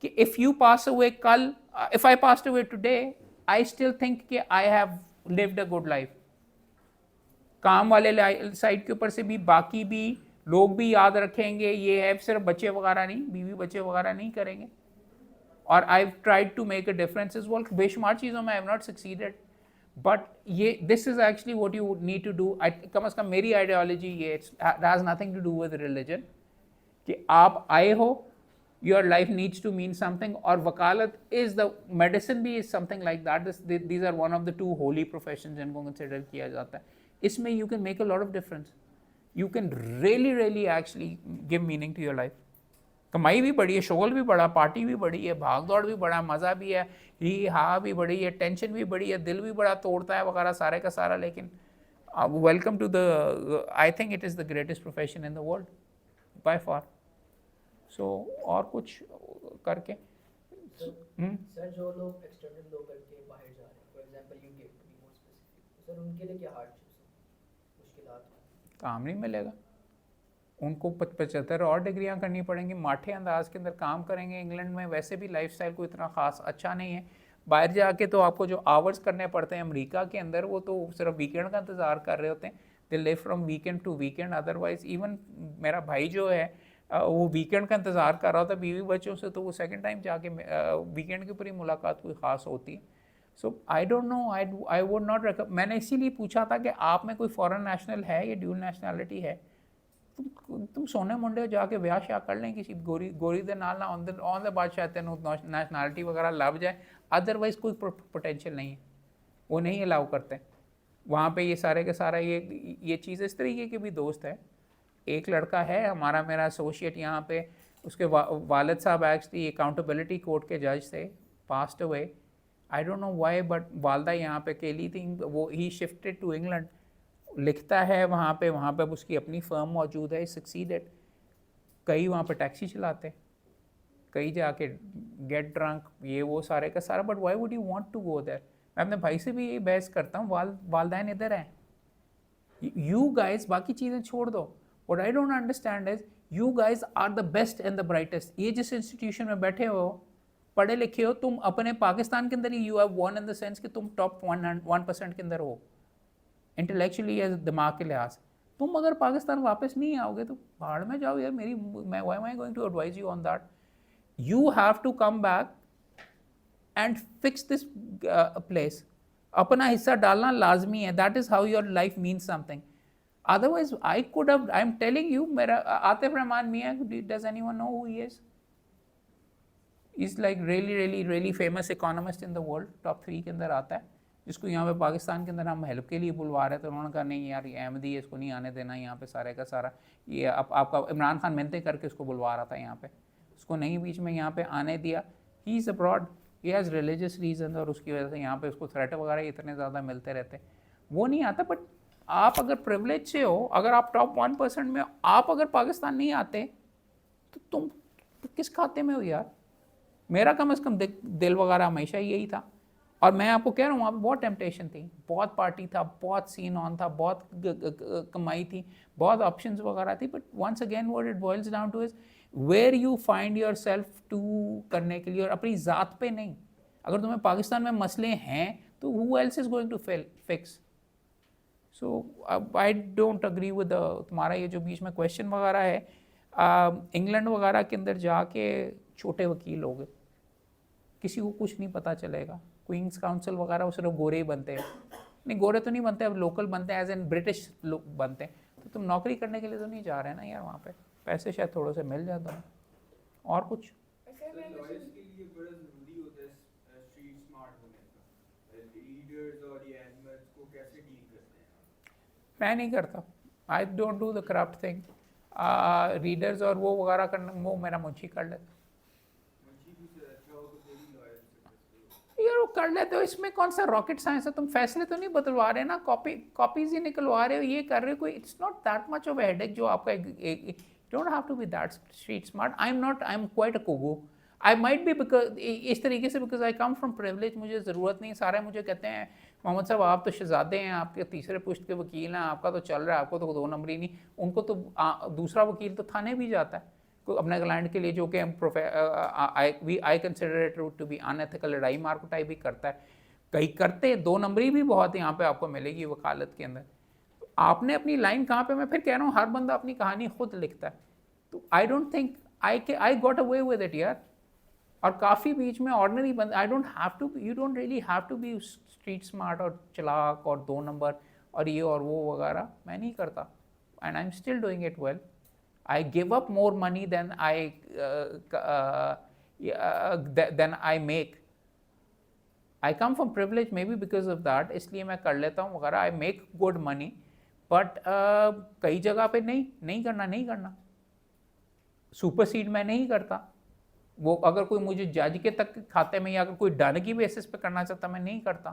कि इफ़ यू पास अवे कल, if I pass away today, I still think कि I have lived a good life. काम वाले साइड के ऊपर से भी बाकी भी लोग भी याद रखेंगे, ये है, सिर्फ बच्चे वगैरह नहीं, बीवी बच्चे वगैरह नहीं करेंगे। और I have tried to make a difference is world, बेशुमार चीज़ों में I have not succeeded, but ये this is actually what you need to do. Come as come मेरी आइडियोलॉजी ये, it has nothing to do with religion, कि आप आए हो, your life needs to mean something, और वकालत is the medicine भी is something like that. These are one of the two holy professions जिनको consider किया जाता है. इसमें you can make a lot of difference. You can really actually give meaning to your life. कमाई भी बड़ी है, शोल भी बड़ा, पार्टी भी बड़ी है, भाग दौड़ भी बड़ा, मज़ा भी है, ही हा भी बड़ी है, टेंशन भी बड़ी है, दिल भी बड़ा तोड़ता है वगैरह सारे का सारा. लेकिन welcome to the, I think it is the greatest profession in the world by far. So और कुछ करके सर जो लोग एक्सटर्नल लॉ करके बाहर जा रहे हैं, for example UK to be more specific, sir उनके लिए क्या हार्डशिप्स हैं, मुश्किलात हैं? काम नहीं मिलेगा उनको. 75 और डिग्रियां करनी पड़ेंगी, माठे अंदाज के अंदर काम करेंगे. इंग्लैंड में वैसे भी लाइफस्टाइल कोई इतना ख़ास अच्छा नहीं है. बाहर जाके तो आपको जो आवर्स करने पड़ते हैं अमेरिका के अंदर, वो तो सिर्फ वीकेंड का इंतज़ार कर रहे होते हैं. They live from weekend to weekend. Otherwise even मेरा भाई जो है वो वीकेंड का इंतज़ार कर रहा होता है बीवी बच्चों से, तो वो सेकंड टाइम जाके वीकेंड के ऊपर ही मुलाकात कोई ख़ास होती है. So I don't know, I would not recommend. मैंने इसीलिए पूछा था कि आप में कोई फॉरेन नेशनल है या ड्यूल नेशनैलिटी है. तुम सोने मुंडे जाके ब्याह शाह कर लें किसी गोरी दे नाल ना ऑन द बादशाह तेन नेशनैलिटी वगैरह लभ जाए. अदरवाइज कोई पोटेंशियल नहीं है, वो नहीं अलाउ करते वहाँ पे. ये सारे के सारा ये चीज़ इस तरीके के भी दोस्त है. एक लड़का है हमारा, मेरा एसोसिएट यहाँ पे, उसके वालिद साहब एक्चुअली अकाउंटेबिलिटी कोर्ट के जज थे, passed away. I don't know why, but वालदा यहाँ पे अकेली थी. वो ही शिफ्टेड टू इंग्लैंड, लिखता है वहाँ पे अब उसकी अपनी फर्म मौजूद है. सक्सीडेड. कई वहाँ पे टैक्सी चलाते, कई जाके गेट ड्रंक, ये वो सारे का सारा. But why would you want to go there? मैं अपने भाई से भी ये बहस करता हूँ. वालदैन इधर हैं, यू गाइज बाकी चीज़ें छोड़ दो. What I don't understand is you guys are the best and the brightest. ये जिस इंस्टीट्यूशन में बैठे हो, पढ़े लिखे हो, तुम अपने पाकिस्तान के अंदर ही you have won in the sense कि तुम टॉप 1% के अंदर हो इंटेलेक्चुअली या दिमाग के लिहाज. तुम अगर पाकिस्तान वापस नहीं आओगे तो भाड़ में जाओ यार. मैं why am I going to advise you on that? You have to come back and fix this place. अपना हिस्सा डालना लाजमी है. That is how your life means something. Otherwise, I could have, I'm telling you, मेरा आतिफ रहमान मियाँ, does anyone know who he is? He's like really famous economist in the world, top 3 के अंदर आता है, जिसको यहाँ पे पाकिस्तान के अंदर हम हेल्प के लिए बुलवा रहे थे. उन्होंने कहा नहीं यार, ये अहमदी है, इसको नहीं आने देना यहाँ पे सारे का सारा. ये आपका इमरान खान मिन्नतें करके उसको बुलवा रहा था यहाँ पे, उसको नहीं बीच में यहाँ पे आने दिया. He is abroad, he has religious reason, और उसकी वजह से यहाँ पे उसको थ्रेट वगैरह इतने ज़्यादा मिलते रहते, वो नहीं आता. बट आप अगर प्रिविलेज से हो, अगर आप टॉप 1% में, आप अगर पाकिस्तान नहीं आते तो तुम किस खाते में हो यार? मेरा कम से कम दिल वगैरह हमेशा यही था. और मैं आपको कह रहा हूँ, वहाँ पे बहुत टेम्पटेशन थी, बहुत पार्टी था, बहुत सीन ऑन था, बहुत कमाई थी, बहुत ऑप्शंस वगैरह थी. But once again what it boils down to is where you find yourself to करने के लिए, और अपनी ज़ात पे नहीं. अगर तुम्हें पाकिस्तान में मसले हैं तो who else is going to fix. So I don't agree with तुम्हारा ये जो बीच में क्वेश्चन वगैरह है. इंग्लैंड वगैरह के अंदर जाके छोटे वकील हो गए, किसी को कुछ नहीं पता चलेगा. क्वींस काउंसिल वगैरह वो सिर्फ गोरे ही बनते हैं. नहीं, गोरे तो नहीं बनते, अब लोकल बनते हैं, एज एन ब्रिटिश लोग बनते हैं. तो तुम नौकरी करने के लिए तो नहीं जा रहे हैं ना यार. वहाँ पे पैसे शायद थोड़े से मिल जाते हैं. और कुछ लॉयर्स के लिए बड़ा ज़रूरी होता है स्ट्रीट स्मार्ट होने का. लीडर्स और ये एनिमल्स को कैसे डील करते हैं? मैं नहीं करता. I don't do the corrupt thing. Readers और वो वगैरह करना, वो मेरा मुंशी कर लेता. यार वो कर लेते हो, इसमें कौन सा रॉकेट साइंस है? तुम फैसले तो नहीं बदलवा रहे ना, कॉपीज ही निकलवा रहे हो, ये कर रहे हो. कोई it's not that much of headache जो आपका don't have to be that street smart. I am quite a cog. I might be because इस तरीके से, because I come from privilege. मुझे ज़रूरत नहीं. सारे मुझे कहते हैं मोहम्मद साहब आप तो शहजादे हैं, आपके तीसरे पुश्त के वकील हैं, आपका तो चल रहा है, आपको तो 2 नंबर ही नहीं. उनको तो दूसरा वकील तो थाने भी जाता है अपने क्लाइंट के लिए, जो कि I consider it to be unethical. लड़ाई मार कुटाई भी करता है, कई करते 2 नंबरी भी बहुत यहाँ पे आपको मिलेगी वकालत के अंदर. तो आपने अपनी लाइन कहाँ पे, मैं फिर कह रहा हूँ हर बंदा अपनी कहानी खुद लिखता है. तो I don't think I got away with it यार. और काफ़ी बीच में ऑर्डिनरी बंद, I don't have to, you don't really have to be street smart और चलाक और 2 नंबर और ये और वो वगैरह. मैं नहीं करता, and I am still doing it well. I give up more money than I make. I come from privilege maybe because of that, इसलिए मैं कर लेता हूँ वगैरह. I make good money, but कई जगह पे नहीं करना. सुपरसीड मैं नहीं करता. वो अगर कोई मुझे जज के तक खाते में या अगर कोई डर की बेसिस पे करना चाहता मैं नहीं करता,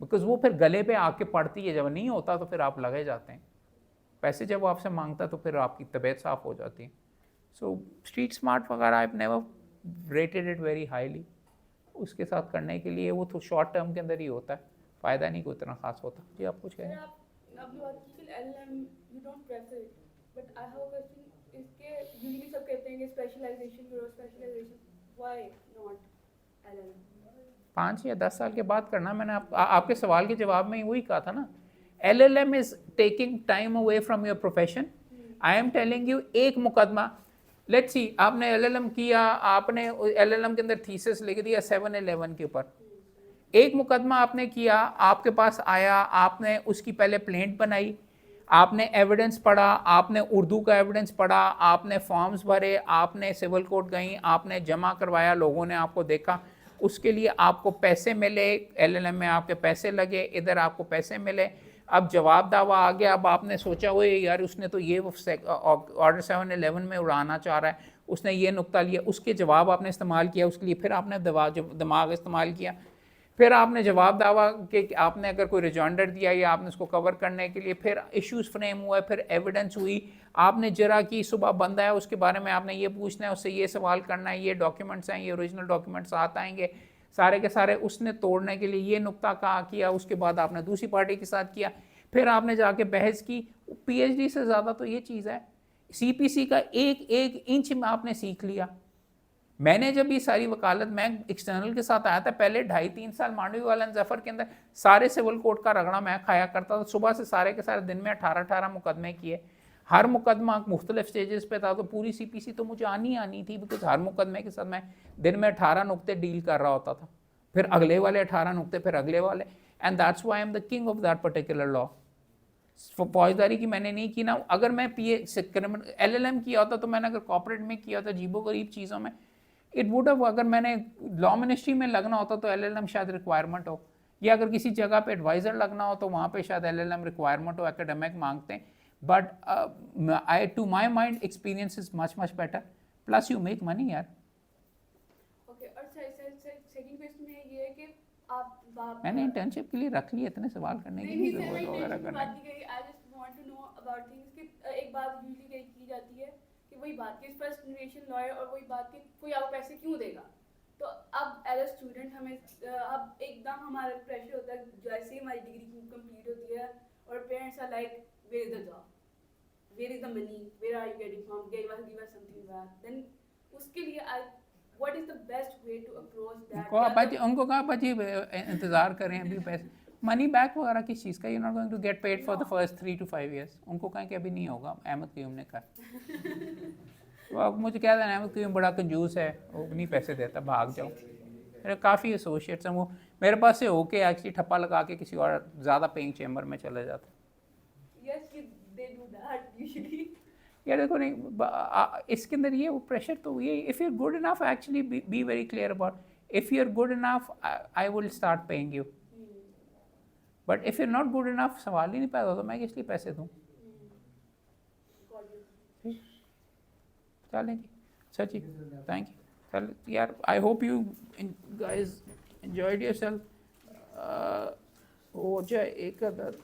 बिकॉज वो फिर गले पे आके पड़ती है. जब नहीं होता तो फिर आप लगे जाते हैं. पैसे जब वो आपसे मांगता तो फिर आपकी तबीयत साफ हो जाती है. सो स्ट्रीट स्मार्ट वगैरह I never rated it very highly. उसके साथ करने के लिए वो तो शॉर्ट टर्म के अंदर ही होता है, फ़ायदा नहीं कोई इतना खास होता. जी आप कुछ कहें? आपने बात की कि LLM you don't prefer it, but I have a question. इसके यूजुअली सब कहते हैं कि स्पेशलाइजेशन करो, स्पेशलाइजेशन. Why not LLM? 5 या 10 साल के बाद करना. मैंने आपके सवाल के जवाब में ही वही कहा था ना. LLM is taking time away from your profession. I am telling you, एक मुकदमा, लेट्स सी, आपने LLM किया, आपने LLM के अंदर थीसिस लिख दिया 7/11 के ऊपर. एक मुकदमा आपने किया, आपके पास आया, आपने उसकी पहले प्लेंट बनाई, आपने एविडेंस पढ़ा, आपने उर्दू का एविडेंस पढ़ा, आपने फॉर्म्स भरे, आपने सिविल कोर्ट गई, आपने जमा करवाया, लोगों ने आपको देखा, उसके लिए आपको पैसे मिले, LLM में आपके पैसे लगे, इधर आपको पैसे मिले. अब जवाब दावा आ गया. अब आपने सोचा हुए यार उसने तो ये ऑर्डर 7/11 में उड़ाना चाह रहा है, उसने ये नुक्ता लिया, उसके जवाब आपने इस्तेमाल किया, उसके लिए फिर आपने दिमाग इस्तेमाल किया, फिर आपने जवाब दावा के आपने अगर कोई रिजॉइंडर दिया या आपने उसको कवर करने के लिए फिर इश्यूज फ्रेम हुआ, फिर एविडेंस हुई, आपने जरा की, सुबह बंद आया, उसके बारे में आपने ये पूछना है, उससे ये सवाल करना है, ये डॉक्यूमेंट्स हैं, ये ओरिजिनल डॉक्यूमेंट्स साथ आएंगे, सारे के सारे उसने तोड़ने के लिए ये नुक्ता कहा किया, उसके बाद आपने दूसरी पार्टी के साथ किया, फिर आपने जाके बहस की. PhD से ज़्यादा तो ये चीज़ है. CPC का एक इंच में आपने सीख लिया. मैंने जब ये सारी वकालत, मैं एक्सटर्नल के साथ आया था पहले 2.5-3 साल मांडवी वाला जफर के अंदर, सारे सिविल कोर्ट का रगड़ा मैं खाया करता था. सुबह से सारे के सारे दिन में 18 मुकदमे किए. हर मुकदमा मुख्तलिफ स्टेजेस पे था, तो पूरी CPC तो मुझे आनी थी, बिकॉज हर मुकदमे के साथ मैं दिन में 18 नुक्ते डील कर रहा होता था, फिर अगले वाले 18 नुक्ते, फिर अगले वाले. And that's why I am the king of that particular law. फौजदारी की मैंने नहीं की ना. अगर मैं LLM किया होता तो मैंने अगर कॉर्पोरेट में किया होता, अजीबो गरीब चीज़ों में, इट वुड हैव. अगर मैंने लॉ मिनिस्ट्री में लगना होता तो LLM शायद रिक्वायरमेंट हो, या अगर किसी जगह पे एडवाइज़र लगना हो तो वहाँ पे शायद LLM रिक्वायरमेंट हो, एकेडमिक मांगते हैं. But to my mind experience is much better, plus you make money यार. ओके, और सेकंड क्वेश्चन में ये है कि आप मैंने इंटर्नशिप के लिए रख लिया, इतने सवाल करने की नहीं जरूरत वगैरह करने की. I just want to know about things कि एक बात यूजुअली की जाती है कि वही बात कि फर्स्ट जनरेशन लॉयर, और वही बात कि कोई आपको पैसे क्यों देगा. तो अब एज अ स्टूडेंट हमें अब एकदम हमारा प्रेशर होता है जैसे ही हमारी डिग्री कंप्लीट होती है, और parents are like where is the job, where is the money, where are you getting from, give us something back. Then उसके लिए what is the best way to approach that. उनको कहा बच्चे इंतज़ार करें अभी पैसे मनी बैक वगैरह किस चीज़ का. You not going to get paid for the first 3 to 5 years. उनको कहें कि अभी नहीं होगा. अहमद क्यूम ने कहा. तो अब मुझे क्या था, अहमद क्यूम बड़ा कंजूस है, वो नहीं पैसे देता, भाग जाओ. मेरे काफ़ी एसोसिएट्स हैं, वो मेरे पास से होके एक्चुअली ठप्पा लगा के किसी और ज़्यादा पेइंग चेम्बर में चले जाते. Yes, they do that usually. यार देखो नहीं, इसके अंदर ये वो प्रेशर तो ये, if you are good enough actually be very clear about, if you are good enough I will start paying you. But if you are not good enough, सवाल ही नहीं पैदा होता मैं किस लिए पैसे दूँ. चलें जी, सर जी, थैंक यू. चल यार, I hope you guys enjoyed yourself. हो जाए एक अदर